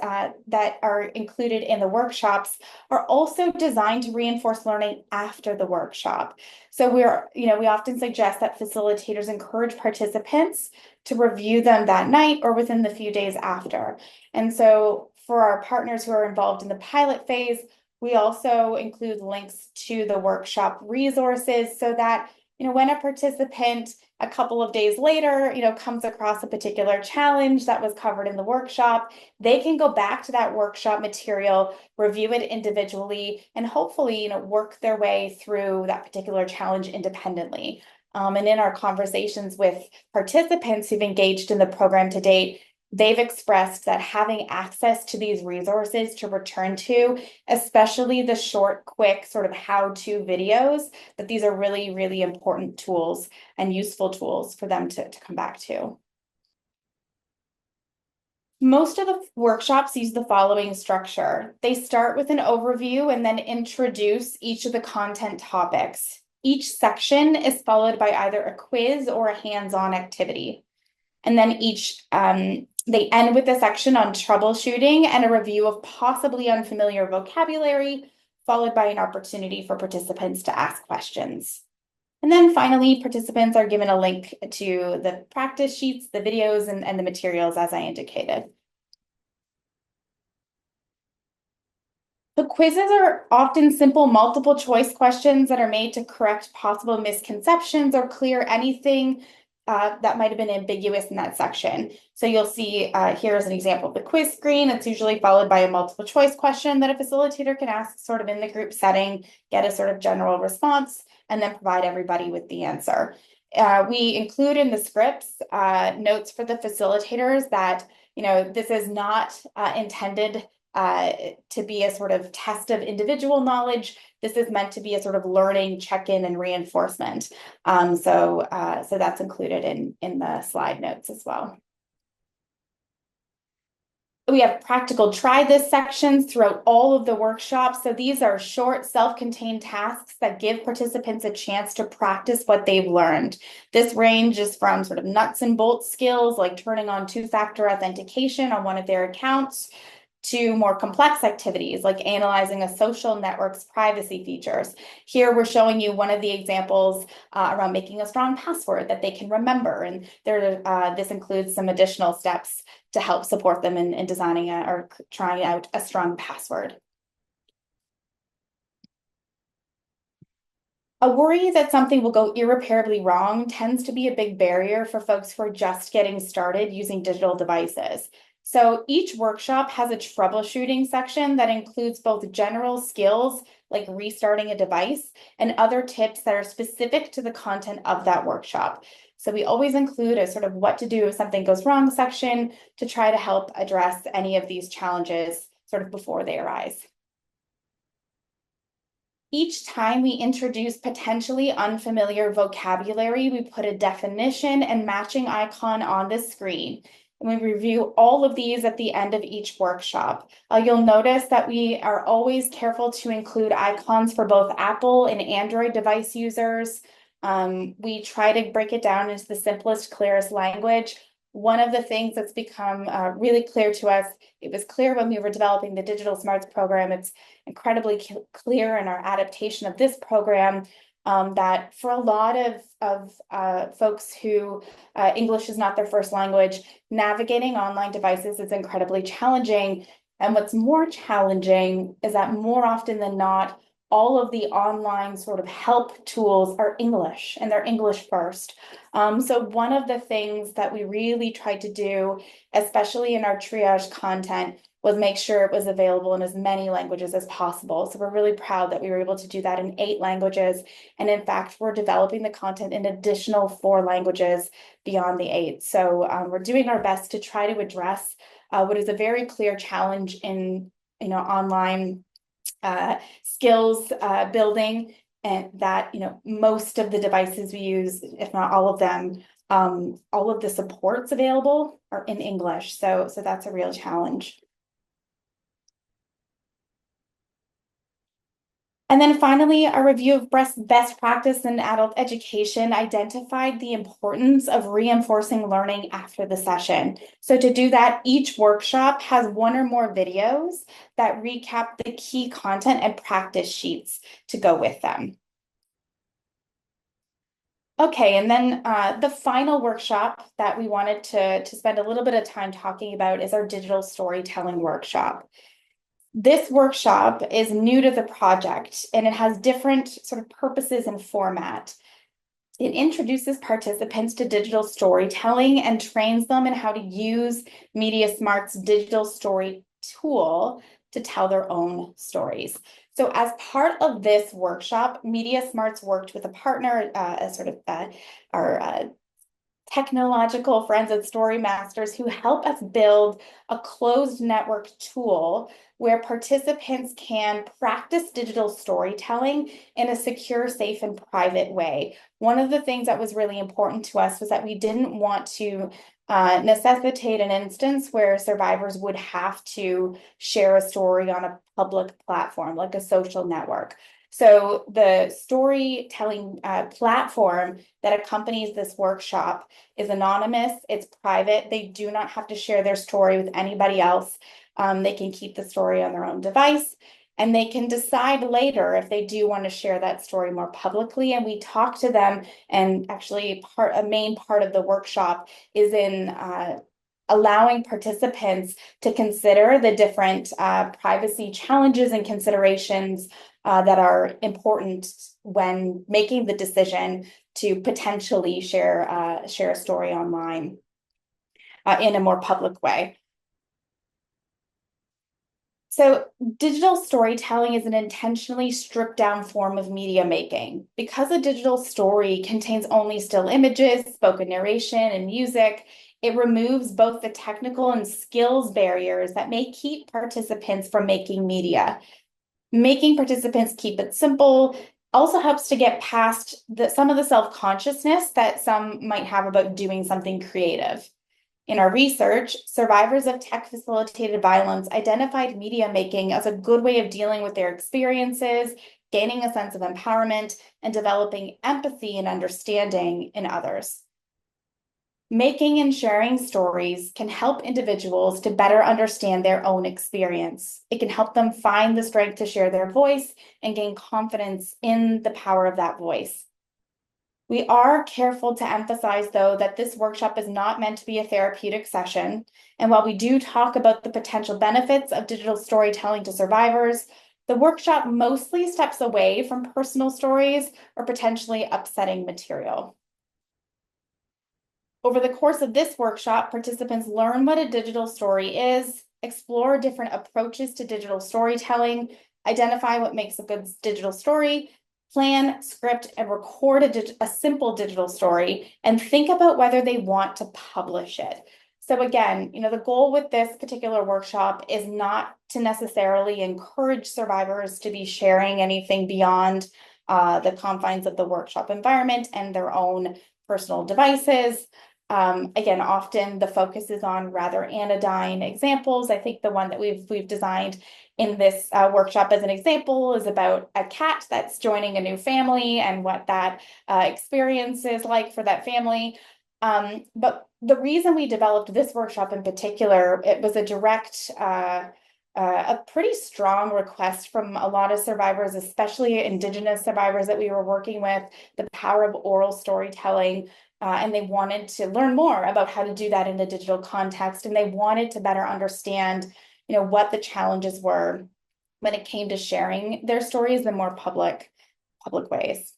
that are included in the workshops are also designed to reinforce learning after the workshop. So we often suggest that facilitators encourage participants to review them that night or within the few days after. And so for our partners who are involved in the pilot phase, we also include links to the workshop resources so that, when a participant a couple of days later, comes across a particular challenge that was covered in the workshop, they can go back to that workshop material, review it individually, and hopefully, work their way through that particular challenge independently. And in our conversations with participants who've engaged in the program to date, they've expressed that having access to these resources to return to, especially the short, quick sort of how-to videos, that these are really, really important tools and useful tools for them to come back to. Most of the workshops use the following structure. They start with an overview and then introduce each of the content topics. Each section is followed by either a quiz or a hands-on activity. And then they end with a section on troubleshooting and a review of possibly unfamiliar vocabulary, followed by an opportunity for participants to ask questions. And then finally, participants are given a link to the practice sheets, the videos, and the materials as I indicated. The quizzes are often simple multiple choice questions that are made to correct possible misconceptions or clear anything that might have been ambiguous in that section. So you'll see here's an example of the quiz screen. It's usually followed by a multiple choice question that a facilitator can ask sort of in the group setting, get a sort of general response, and then provide everybody with the answer. We include in the scripts notes for the facilitators that, this is not intended to be a sort of test of individual knowledge. This is meant to be a sort of learning check-in and reinforcement. So that's included in the slide notes as well. We have practical try this sections throughout all of the workshops. So these are short self-contained tasks that give participants a chance to practice what they've learned. This ranges from sort of nuts and bolts skills like turning on two-factor authentication on one of their accounts to more complex activities like analyzing a social network's privacy features. Here we're showing you one of the examples around making a strong password that they can remember. And this includes some additional steps to help support them in designing or trying out a strong password. A worry that something will go irreparably wrong tends to be a big barrier for folks who are just getting started using digital devices. So each workshop has a troubleshooting section that includes both general skills like restarting a device and other tips that are specific to the content of that workshop. So we always include a sort of what to do if something goes wrong section to try to help address any of these challenges sort of before they arise. Each time we introduce potentially unfamiliar vocabulary, we put a definition and matching icon on the screen. And we review all of these at the end of each workshop. You'll notice that we are always careful to include icons for both Apple and Android device users. We try to break it down into the simplest, clearest language. One of the things that's become really clear to us, it was clear when we were developing the DigitalSmarts program, it's incredibly clear in our adaptation of this program that for a lot of folks who English is not their first language, navigating online devices is incredibly challenging. And what's more challenging is that more often than not, all of the online sort of help tools are English and they're English first. So one of the things that we really tried to do, especially in our triage content, was make sure it was available in as many languages as possible. So we're really proud that we were able to do that in 8 languages. And in fact, we're developing the content in additional 4 languages beyond the 8. So we're doing our best to try to address what is a very clear challenge in online skills building, and that most of the devices we use, if not all of them, all of the supports available are in English. So that's a real challenge. And then finally, our review of best practice in adult education identified the importance of reinforcing learning after the session. So to do that, each workshop has one or more videos that recap the key content and practice sheets to go with them. Okay, and then the final workshop that we wanted to spend a little bit of time talking about is our digital storytelling workshop. This workshop is new to the project and it has different sort of purposes and format. It introduces participants to digital storytelling and trains them in how to use MediaSmarts digital story tool to tell their own stories. So as part of this workshop, MediaSmarts worked with a partner, our technological friends and story masters who help us build a closed network tool where participants can practice digital storytelling in a secure, safe, and private way. One of the things that was really important to us was that we didn't want to necessitate an instance where survivors would have to share a story on a public platform, like a social network. So the storytelling platform that accompanies this workshop is anonymous, it's private. They do not have to share their story with anybody else. They can keep the story on their own device, and they can decide later if they do want to share that story more publicly. And we talk to them, and actually a main part of the workshop is in allowing participants to consider the different privacy challenges and considerations that are important when making the decision to potentially share a story online in a more public way. So digital storytelling is an intentionally stripped down form of media making. Because a digital story contains only still images, spoken narration, and music, it removes both the technical and skills barriers that may keep participants from making media. Making participants keep it simple also helps to get past some of the self-consciousness that some might have about doing something creative. In our research, survivors of tech-facilitated violence identified media making as a good way of dealing with their experiences, gaining a sense of empowerment, and developing empathy and understanding in others. Making and sharing stories can help individuals to better understand their own experience. It can help them find the strength to share their voice and gain confidence in the power of that voice. We are careful to emphasize, though, that this workshop is not meant to be a therapeutic session. And while we do talk about the potential benefits of digital storytelling to survivors, the workshop mostly steps away from personal stories or potentially upsetting material. Over the course of this workshop, participants learn what a digital story is, explore different approaches to digital storytelling, identify what makes a good digital story, plan, script, and record a simple digital story, and think about whether they want to publish it. So again, the goal with this particular workshop is not to necessarily encourage survivors to be sharing anything beyond the confines of the workshop environment and their own personal devices. Again, often the focus is on rather anodyne examples. I think the one that we've designed in this workshop as an example is about a cat that's joining a new family and what that experience is like for that family. But the reason we developed this workshop in particular, it was a direct, a pretty strong request from a lot of survivors, especially Indigenous survivors that we were working with, the power of oral storytelling. And they wanted to learn more about how to do that in a digital context. And they wanted to better understand, what the challenges were when it came to sharing their stories in more public ways.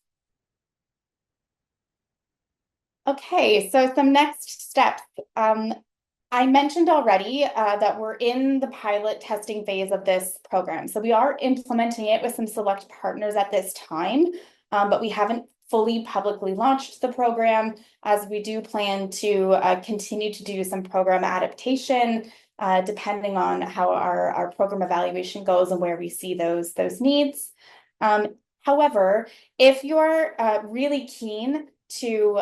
Okay, so some next steps. I mentioned already that we're in the pilot testing phase of this program. So we are implementing it with some select partners at this time, but we haven't fully publicly launched the program, as we do plan to continue to do some program adaptation depending on how our program evaluation goes and where we see those needs. However, if you're really keen to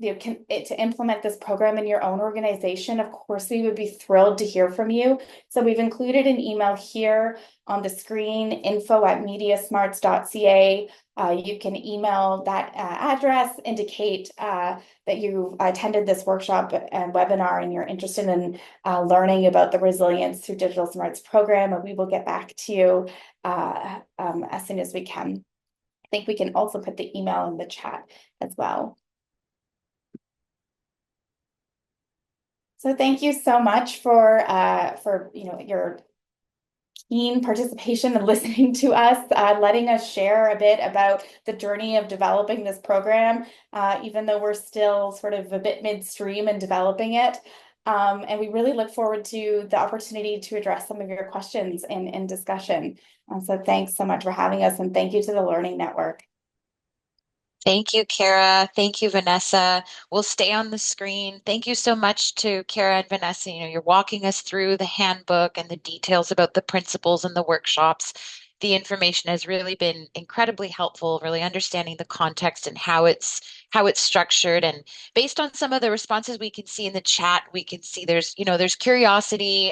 to implement this program in your own organization, of course, we would be thrilled to hear from you. So we've included an email here on the screen, info@mediasmarts.ca. You can email that address, indicate that you attended this workshop and webinar and you're interested in learning about the Resilience through Digital Smarts program, and we will get back to you as soon as we can. I think we can also put the email in the chat as well. So thank you so much for your keen participation and listening to us, letting us share a bit about the journey of developing this program, even though we're still sort of a bit midstream in developing it. And we really look forward to the opportunity to address some of your questions in discussion. So thanks so much for having us, and thank you to the Learning Network. Thank you, Kara. Thank you, Vanessa. We'll stay on the screen. Thank you so much to Kara and Vanessa. You're walking us through the handbook and the details about the principles and the workshops. The information has really been incredibly helpful, really understanding the context and how it's structured. And based on some of the responses we can see in the chat, we can see there's curiosity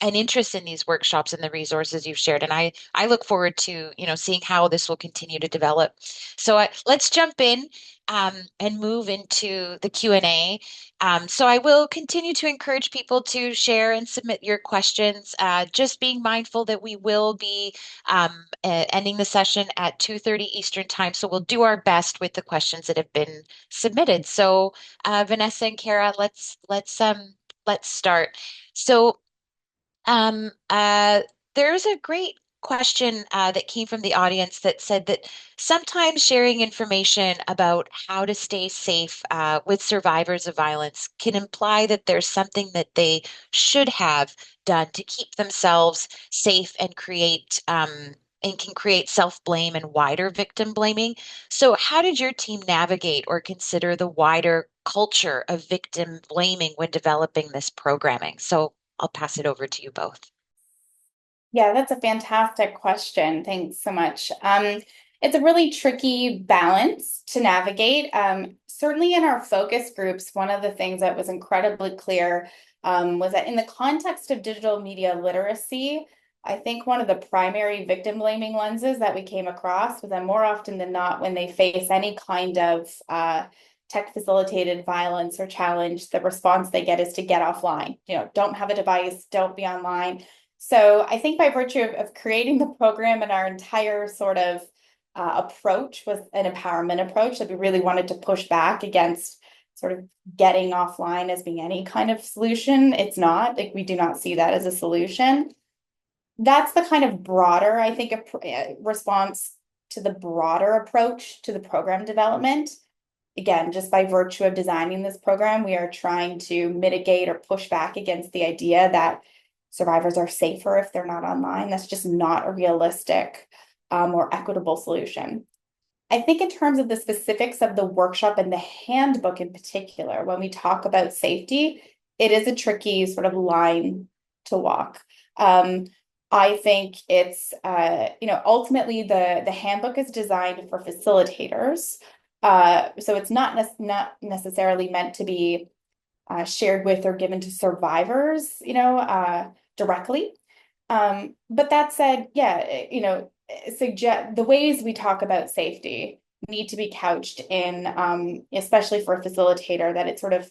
and interest in these workshops and the resources you've shared. And I look forward to seeing how this will continue to develop. So let's jump in and move into the Q&A. So I will continue to encourage people to share and submit your questions, just being mindful that we will be ending the session at 2:30 Eastern time. So we'll do our best with the questions that have been submitted. So Vanessa and Kara, let's start. So um, uh, there's a great question that came from the audience that said that sometimes sharing information about how to stay safe with survivors of violence can imply that there's something that they should have done to keep themselves safe and can create self-blame and wider victim blaming. So how did your team navigate or consider the wider culture of victim blaming when developing this programming? So I'll pass it over to you both. Yeah, that's a fantastic question. Thanks so much. It's a really tricky balance to navigate. Certainly in our focus groups, one of the things that was incredibly clear was that in the context of digital media literacy, I think one of the primary victim blaming lenses that we came across was that more often than not, when they face any kind of tech facilitated violence or challenge, the response they get is to get offline. Don't have a device, don't be online. So I think by virtue of creating the program, and our entire sort of approach was an empowerment approach, that we really wanted to push back against sort of getting offline as being any kind of solution. It's not, like, we do not see that as a solution. That's the kind of broader, I think, response to the broader approach to the program development. Again, just by virtue of designing this program, we are trying to mitigate or push back against the idea that survivors are safer if they're not online. That's just not a realistic or equitable solution. I think in terms of the specifics of the workshop and the handbook in particular, when we talk about safety, it is a tricky sort of line to walk. I think it's, ultimately the handbook is designed for facilitators. So it's not necessarily meant to be shared with or given to survivors, directly. But that said, yeah, suggest the ways we talk about safety need to be couched in, especially for a facilitator, that it's sort of,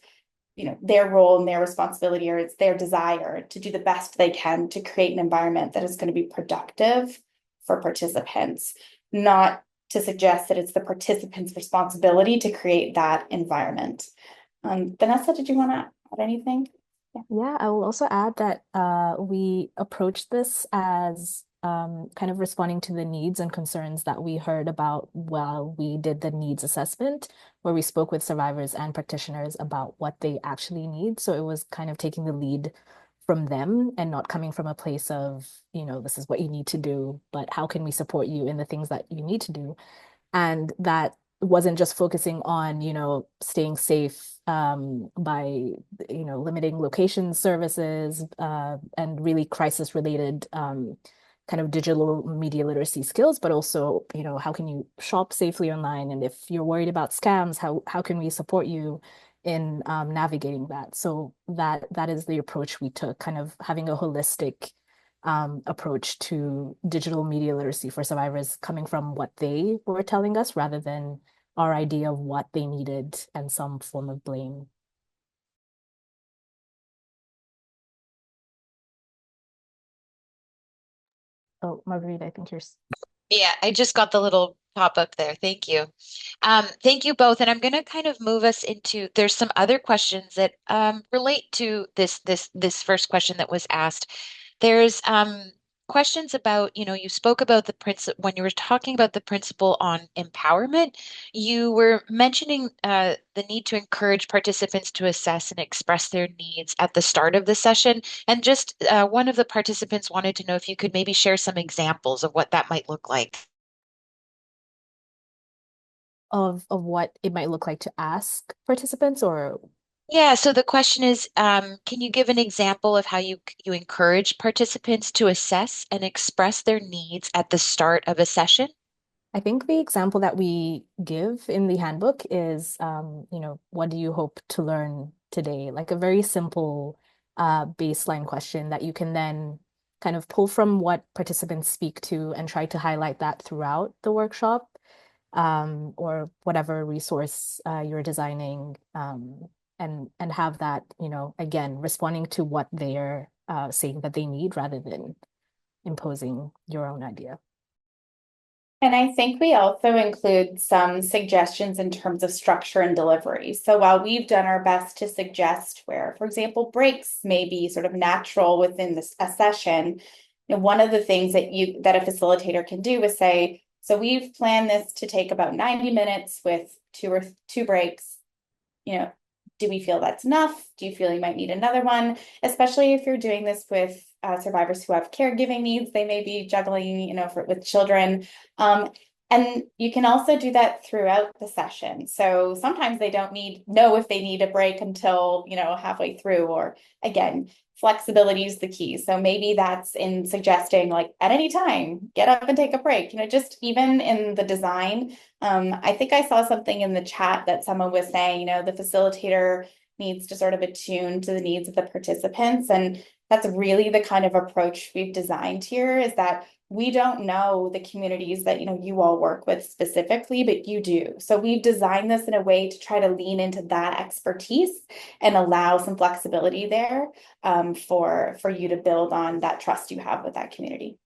their role and their responsibility, or it's their desire to do the best they can to create an environment that is going to be productive for participants, not to suggest that it's the participants' responsibility to create that environment. Vanessa, did you want to add anything? Yeah, I will also add that we approached this as kind of responding to the needs and concerns that we heard about while we did the needs assessment, where we spoke with survivors and practitioners about what they actually need. So it was kind of taking the lead from them and not coming from a place of, this is what you need to do, but how can we support you in the things that you need to do? And that wasn't just focusing on, staying safe by, limiting location services and really crisis related kind of digital media literacy skills, but also, how can you shop safely online? And if you're worried about scams, how can we support you in navigating that? So that is the approach we took, kind of having a holistic approach to digital media literacy for survivors, coming from what they were telling us rather than our idea of what they needed and some form of blame. Oh, Marguerite, I think you're. Yeah, I just got the little pop up there. Thank you. Thank you both. And I'm going to kind of move us into, there's some other questions that relate to this first question that was asked. There's questions about, you spoke about the principle when you were talking about the principle on empowerment. You were mentioning the need to encourage participants to assess and express their needs at the start of the session. And just one of the participants wanted to know if you could maybe share some examples of what that might look like. Of what it might look like to ask participants, or Yeah, so the question is, can you give an example of how you encourage participants to assess and express their needs at the start of a session? I think the example that we give in the handbook is, what do you hope to learn today? Like a very simple baseline question that you can then kind of pull from what participants speak to and try to highlight that throughout the workshop, or whatever resource you're designing, and have that, again, responding to what they're saying that they need rather than imposing your own idea. And I think we also include some suggestions in terms of structure and delivery. So while we've done our best to suggest where, for example, breaks may be sort of natural within a session, one of the things that a facilitator can do is say, so we've planned this to take about 90 minutes with two breaks. Do we feel that's enough? Do you feel you might need another one? Especially if you're doing this with survivors who have caregiving needs, they may be juggling, with children. And you can also do that throughout the session. So sometimes they don't know if they need a break until, halfway through, or again, flexibility is the key. So maybe that's in suggesting like at any time, get up and take a break, just even in the design. I think I saw something in the chat that someone was saying, the facilitator needs to sort of attune to the needs of the participants. And that's really the kind of approach we've designed here, is that we don't know the communities that, you all work with specifically, but you do. So we've designed this in a way to try to lean into that expertise and allow some flexibility there, for you to build on that trust you have with that community.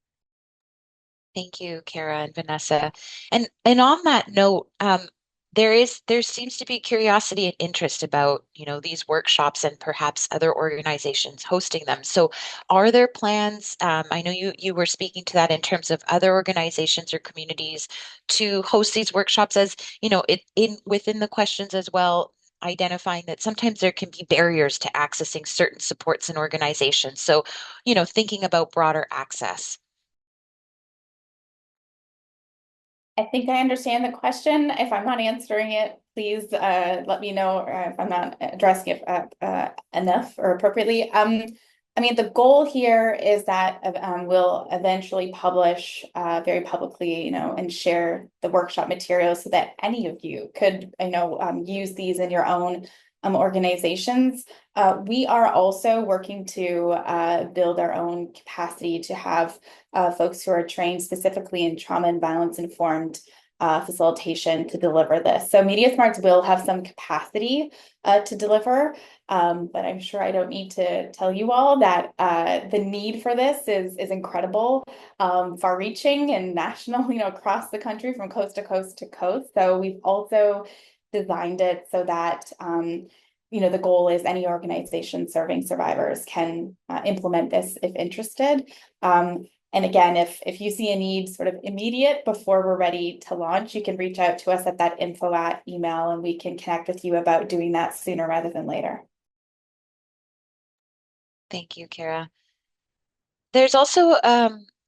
Thank you, Kara and Vanessa. And on that note, there seems to be curiosity and interest about, these workshops and perhaps other organizations hosting them. So are there plans, I know you were speaking to that in terms of other organizations or communities to host these workshops, as, within the questions as well, identifying that sometimes there can be barriers to accessing certain supports and organizations. So, thinking about broader access. I think I understand the question. If I'm not answering it, please let me know, if I'm not addressing it enough or appropriately. I mean, the goal here is that we'll eventually publish very publicly, and share the workshop materials so that any of you could, use these in your own organizations. We are also working to build our own capacity to have folks who are trained specifically in trauma and violence informed facilitation to deliver this. So MediaSmarts will have some capacity to deliver, but I'm sure I don't need to tell you all that the need for this is incredible, far-reaching and national, across the country from coast to coast to coast. So we've also designed it so that the goal is any organization serving survivors can implement this if interested. And again, if you see a need sort of immediate before we're ready to launch, you can reach out to us at that info@ email, and we can connect with you about doing that sooner rather than later. Thank you, Kara. There's also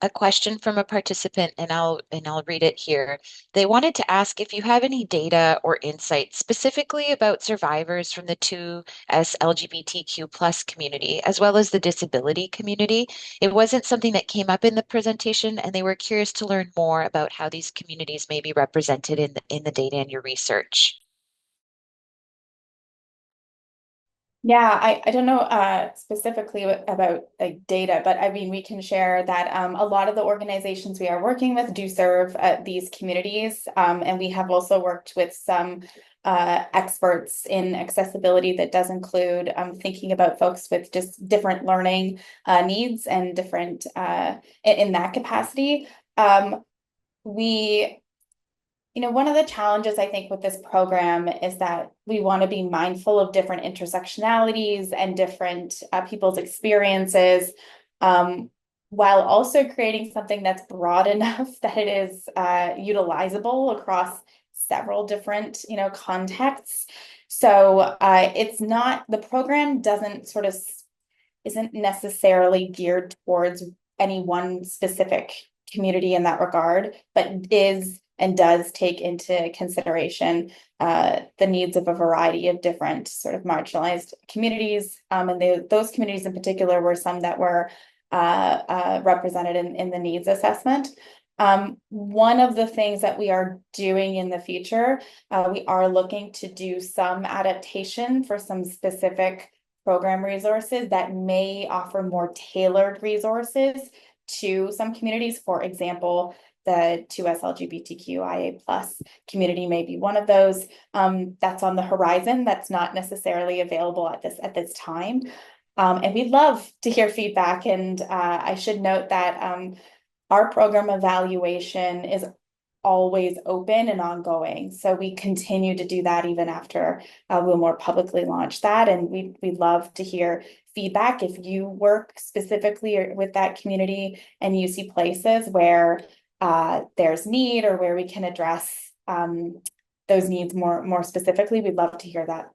a question from a participant, and I'll read it here. They wanted to ask if you have any data or insights specifically about survivors from the 2S LGBTQ plus community, as well as the disability community. It wasn't something that came up in the presentation, and they were curious to learn more about how these communities may be represented in the data in your research. Yeah, I don't know specifically about like data, but I mean we can share that a lot of the organizations we are working with do serve these communities, and we have also worked with some experts in accessibility that does include thinking about folks with just different learning needs and different in that capacity. We one of the challenges I think with this program is that we want to be mindful of different intersectionalities and different people's experiences, while also creating something that's broad enough that it is utilizable across several different, contexts. So it's not, the program doesn't sort of, isn't necessarily geared towards any one specific community in that regard, but is and does take into consideration the needs of a variety of different sort of marginalized communities. And those communities in particular were some that were represented in the needs assessment. One of the things that we are doing in the future, we are looking to do some adaptation for some specific program resources that may offer more tailored resources to some communities. For example, the 2S LGBTQIA plus community may be one of those. That's on the horizon. That's not necessarily available at this time. And we'd love to hear feedback. And I should note that our program evaluation is always open and ongoing. So we continue to do that even after we'll more publicly launch that. And we'd love to hear feedback if you work specifically with that community and you see places where there's need or where we can address those needs more specifically. We'd love to hear that.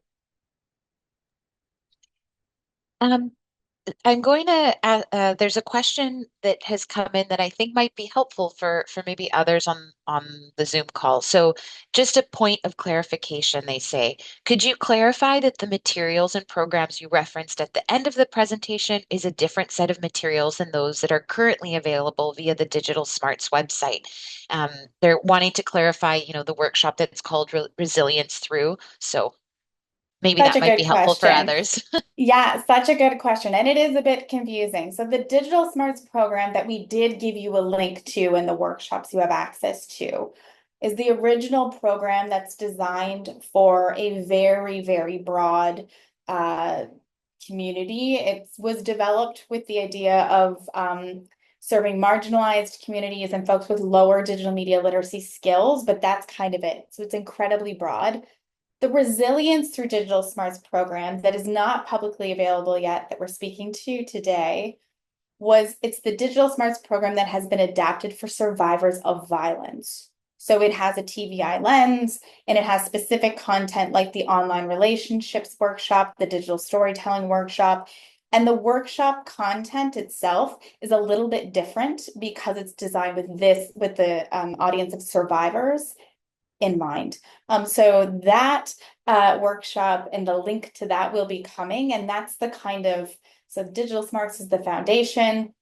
I'm going to, there's a question that has come in that I think might be helpful for maybe others on the Zoom call. So just a point of clarification, they say, could you clarify that the materials and programs you referenced at the end of the presentation is a different set of materials than those that are currently available via the DigitalSmarts website? They're wanting to clarify, the workshop that's called Resilience Through. So maybe Such that a might be good helpful for question. others. Yeah, such a good question. And it is a bit confusing. So the DigitalSmarts program that we did give you a link to in the workshops you have access to is the original program that's designed for a very, very broad community. It was developed with the idea of serving marginalized communities and folks with lower digital media literacy skills, but that's kind of it. So it's incredibly broad. The Resilience Through DigitalSmarts program that is not publicly available yet that we're speaking to today it's the DigitalSmarts program that has been adapted for survivors of violence. So it has a TVI lens and it has specific content like the online relationships workshop, the digital storytelling workshop, and the workshop content itself is a little bit different because it's designed with the audience of survivors in mind. So that workshop and the link to that will be coming, and that's the kind of, so DigitalSmarts is the foundation.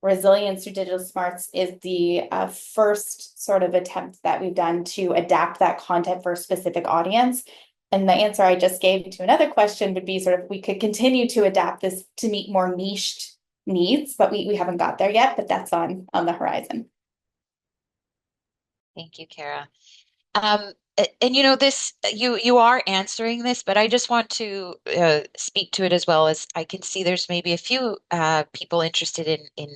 Resilience Through DigitalSmarts is the first sort of attempt that we've done to adapt that content for a specific audience. And the answer I just gave to another question would be sort of, we could continue to adapt this to meet more niched needs, but we haven't got there yet, but that's on the horizon. Thank you, Kara. And this you are answering this, but I just want to speak to it as well. As I can see there's maybe a few people interested in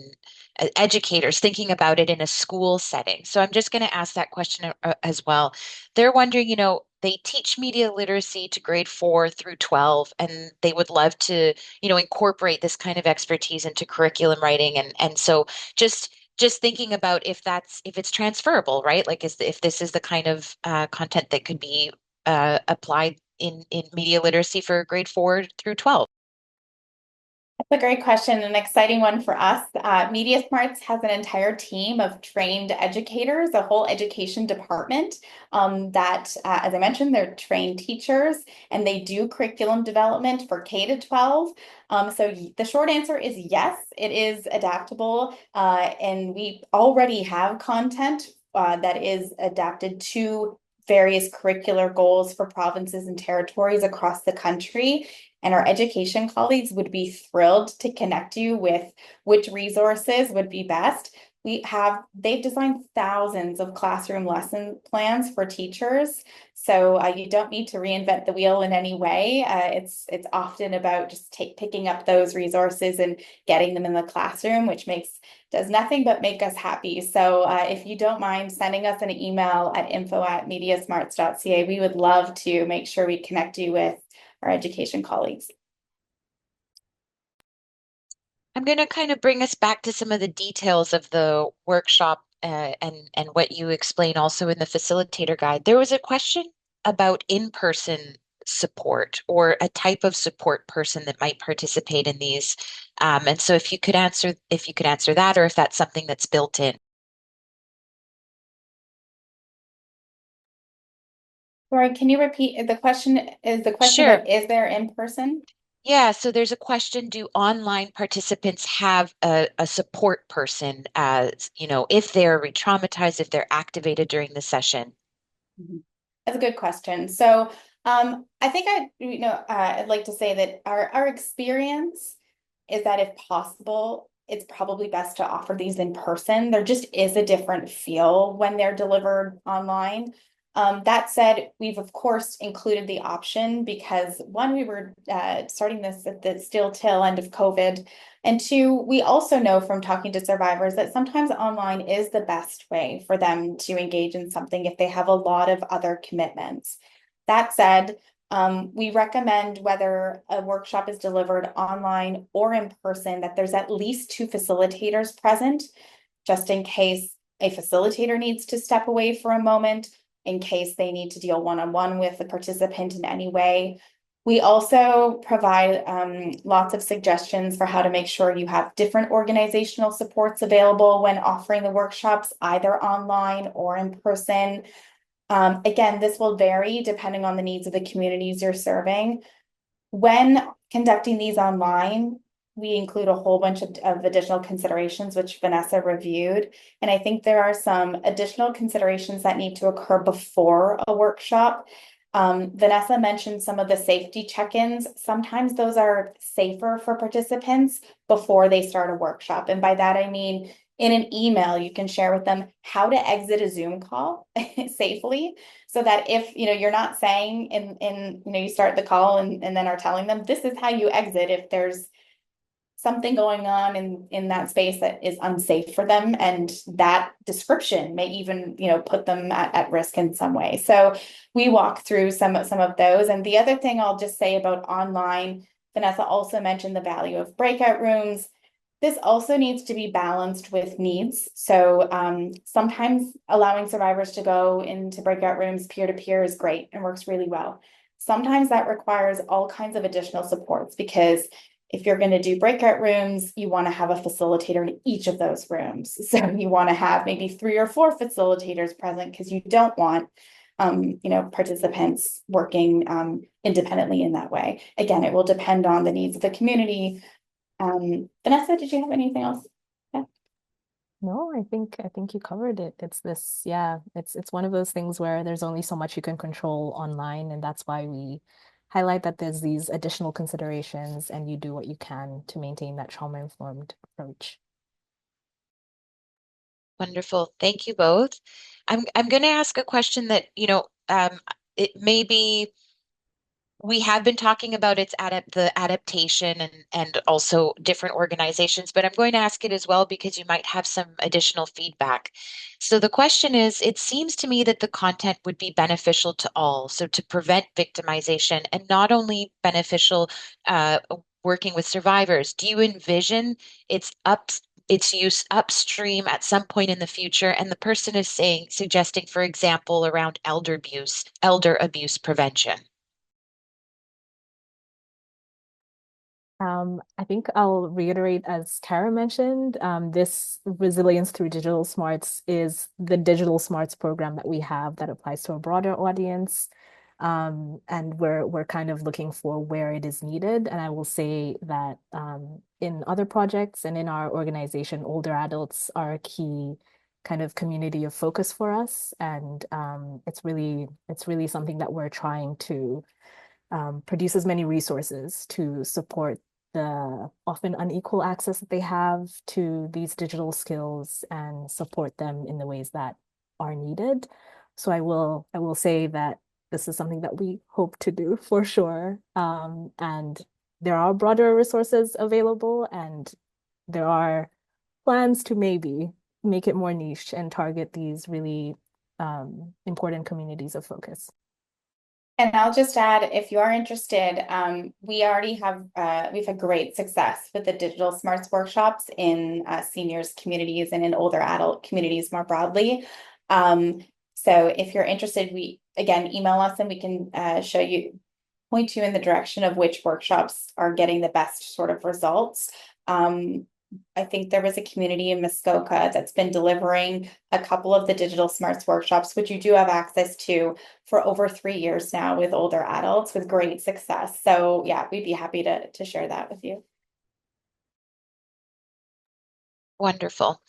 educators thinking about it in a school setting. So I'm just going to ask that question as well. They're wondering, they teach media literacy to grade 4 through 12, and they would love to, incorporate this kind of expertise into curriculum writing. And so just thinking about if it's transferable, right? Like if this is the kind of content that could be applied in media literacy for grade 4 through 12. A great question, an exciting one for us. MediaSmarts has an entire team of trained educators, a whole education department that, as I mentioned, they're trained teachers and they do curriculum development for K to 12. So the short answer is yes, it is adaptable, and we already have content that is adapted to various curricular goals for provinces and territories across the country. And our education colleagues would be thrilled to connect you with which resources would be best. They've designed thousands of classroom lesson plans for teachers. So you don't need to reinvent the wheel in any way. It's often about just picking up those resources and getting them in the classroom, which does nothing but make us happy. So if you don't mind sending us an email at info@mediasmarts.ca, we would love to make sure we connect you with our education colleagues. I'm going to kind of bring us back to some of the details of the workshop and what you explain also in the facilitator guide. There was a question about in-person support or a type of support person that might participate in these. And so if you could answer that, or if that's something that's built in. Sorry, can you repeat the question? Is the question Sure. about is there in person? Yeah, so there's a question, do online participants have a support person as, if they're re-traumatized, if they're activated during the session? That's a good question. So I think I'd like to say that our experience is that if possible, it's probably best to offer these in person. There just is a different feel when they're delivered online. That said, we've of course included the option because one, we were starting this at the still tail end of COVID. And two, we also know from talking to survivors that sometimes online is the best way for them to engage in something if they have a lot of other commitments. That said, we recommend whether a workshop is delivered online or in person that there's at least 2 facilitators present, just in case a facilitator needs to step away for a moment, in case they need to deal one-on-one with the participant in any way. We also provide lots of suggestions for how to make sure you have different organizational supports available when offering the workshops, either online or in person. Again, this will vary depending on the needs of the communities you're serving. When conducting these online, we include a whole bunch of additional considerations, which Vanessa reviewed. And I think there are some additional considerations that need to occur before a workshop. Vanessa mentioned some of the safety check-ins. Sometimes those are safer for participants before they start a workshop. And by that, I mean, in an email, you can share with them how to exit a Zoom call safely, so that if you're not saying you start the call and then are telling them this is how you exit if there's something going on in that space that is unsafe for them, and that description may even put them at risk in some way. So we walk through some of those. And the other thing I'll just say about online, Vanessa also mentioned the value of breakout rooms. This also needs to be balanced with needs. So sometimes allowing survivors to go into breakout rooms peer-to-peer is great and works really well. Sometimes that requires all kinds of additional supports, because if you're going to do breakout rooms, you want to have a facilitator in each of those rooms. So you want to have maybe 3 or 4 facilitators present, because you don't want participants working independently in that way. Again, it will depend on the needs of the community. Vanessa, did you have anything else? Yeah. No, I think you covered it. It's one of those things where there's only so much you can control online, and that's why we highlight that there's these additional considerations and you do what you can to maintain that trauma-informed approach. Wonderful. Thank you both. I'm going to ask a question that, it may be we have been talking about the adaptation and also different organizations, but I'm going to ask it as well because you might have some additional feedback. So the question is, it seems to me that the content would be beneficial to all. So to prevent victimization, and not only beneficial working with survivors, do you envision its use upstream at some point in the future? And the person is suggesting, for example, around elder abuse prevention. I think I'll reiterate, as Kara mentioned, this Resilience Through Digital Smarts is the Digital Smarts program that we have that applies to a broader audience. And we're kind of looking for where it is needed. And I will say that in other projects and in our organization, older adults are a key kind of community of focus for us. And it's really something that we're trying to produce as many resources to support the often unequal access that they have to these digital skills and support them in the ways that are needed. So I will say that this is something that we hope to do for sure. And there are broader resources available, and there are plans to maybe make it more niche and target these really important communities of focus. And I'll just add, if you are interested, we already have, we've had great success with the Digital Smarts workshops in seniors communities and in older adult communities more broadly. So if you're interested, again, email us and we can point you in the direction of which workshops are getting the best sort of results. I think there was a community in Muskoka that's been delivering a couple of the Digital Smarts workshops, which you do have access to, for over 3 years now with older adults with great success. So yeah, we'd be happy to share that with you. Wonderful.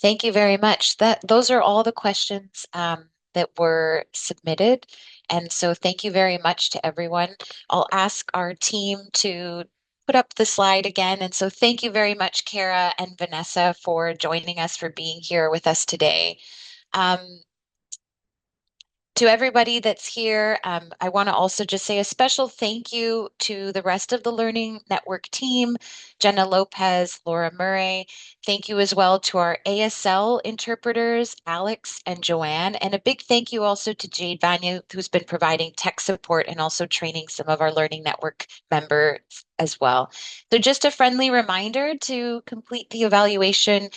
Thank you very much. Those are all the questions that were submitted. And so thank you very much to everyone. I'll ask our team to put up the slide again. And so thank you very much, Kara and Vanessa, for joining us, for being here with us today. To everybody that's here, I want to also just say a special thank you to the rest of the Learning Network team, Jenna Lopez, Laura Murray. Thank you as well to our ASL interpreters, Alex and Joanne. And a big thank you also to Jade Vanya, who's been providing tech support and also training some of our Learning Network members as well. So just a friendly reminder to complete the evaluation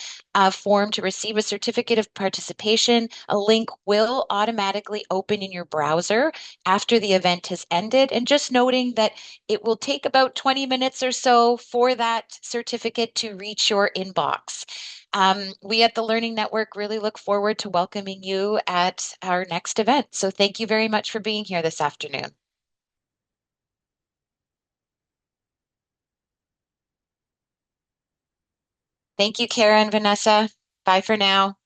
form to receive a certificate of participation. A link will automatically open in your browser after the event has ended. And just noting that it will take about 20 minutes or so for that certificate to reach your inbox. We at the Learning Network really look forward to welcoming you at our next event. So thank you very much for being here this afternoon. Thank you, Kara and Vanessa. Bye for now.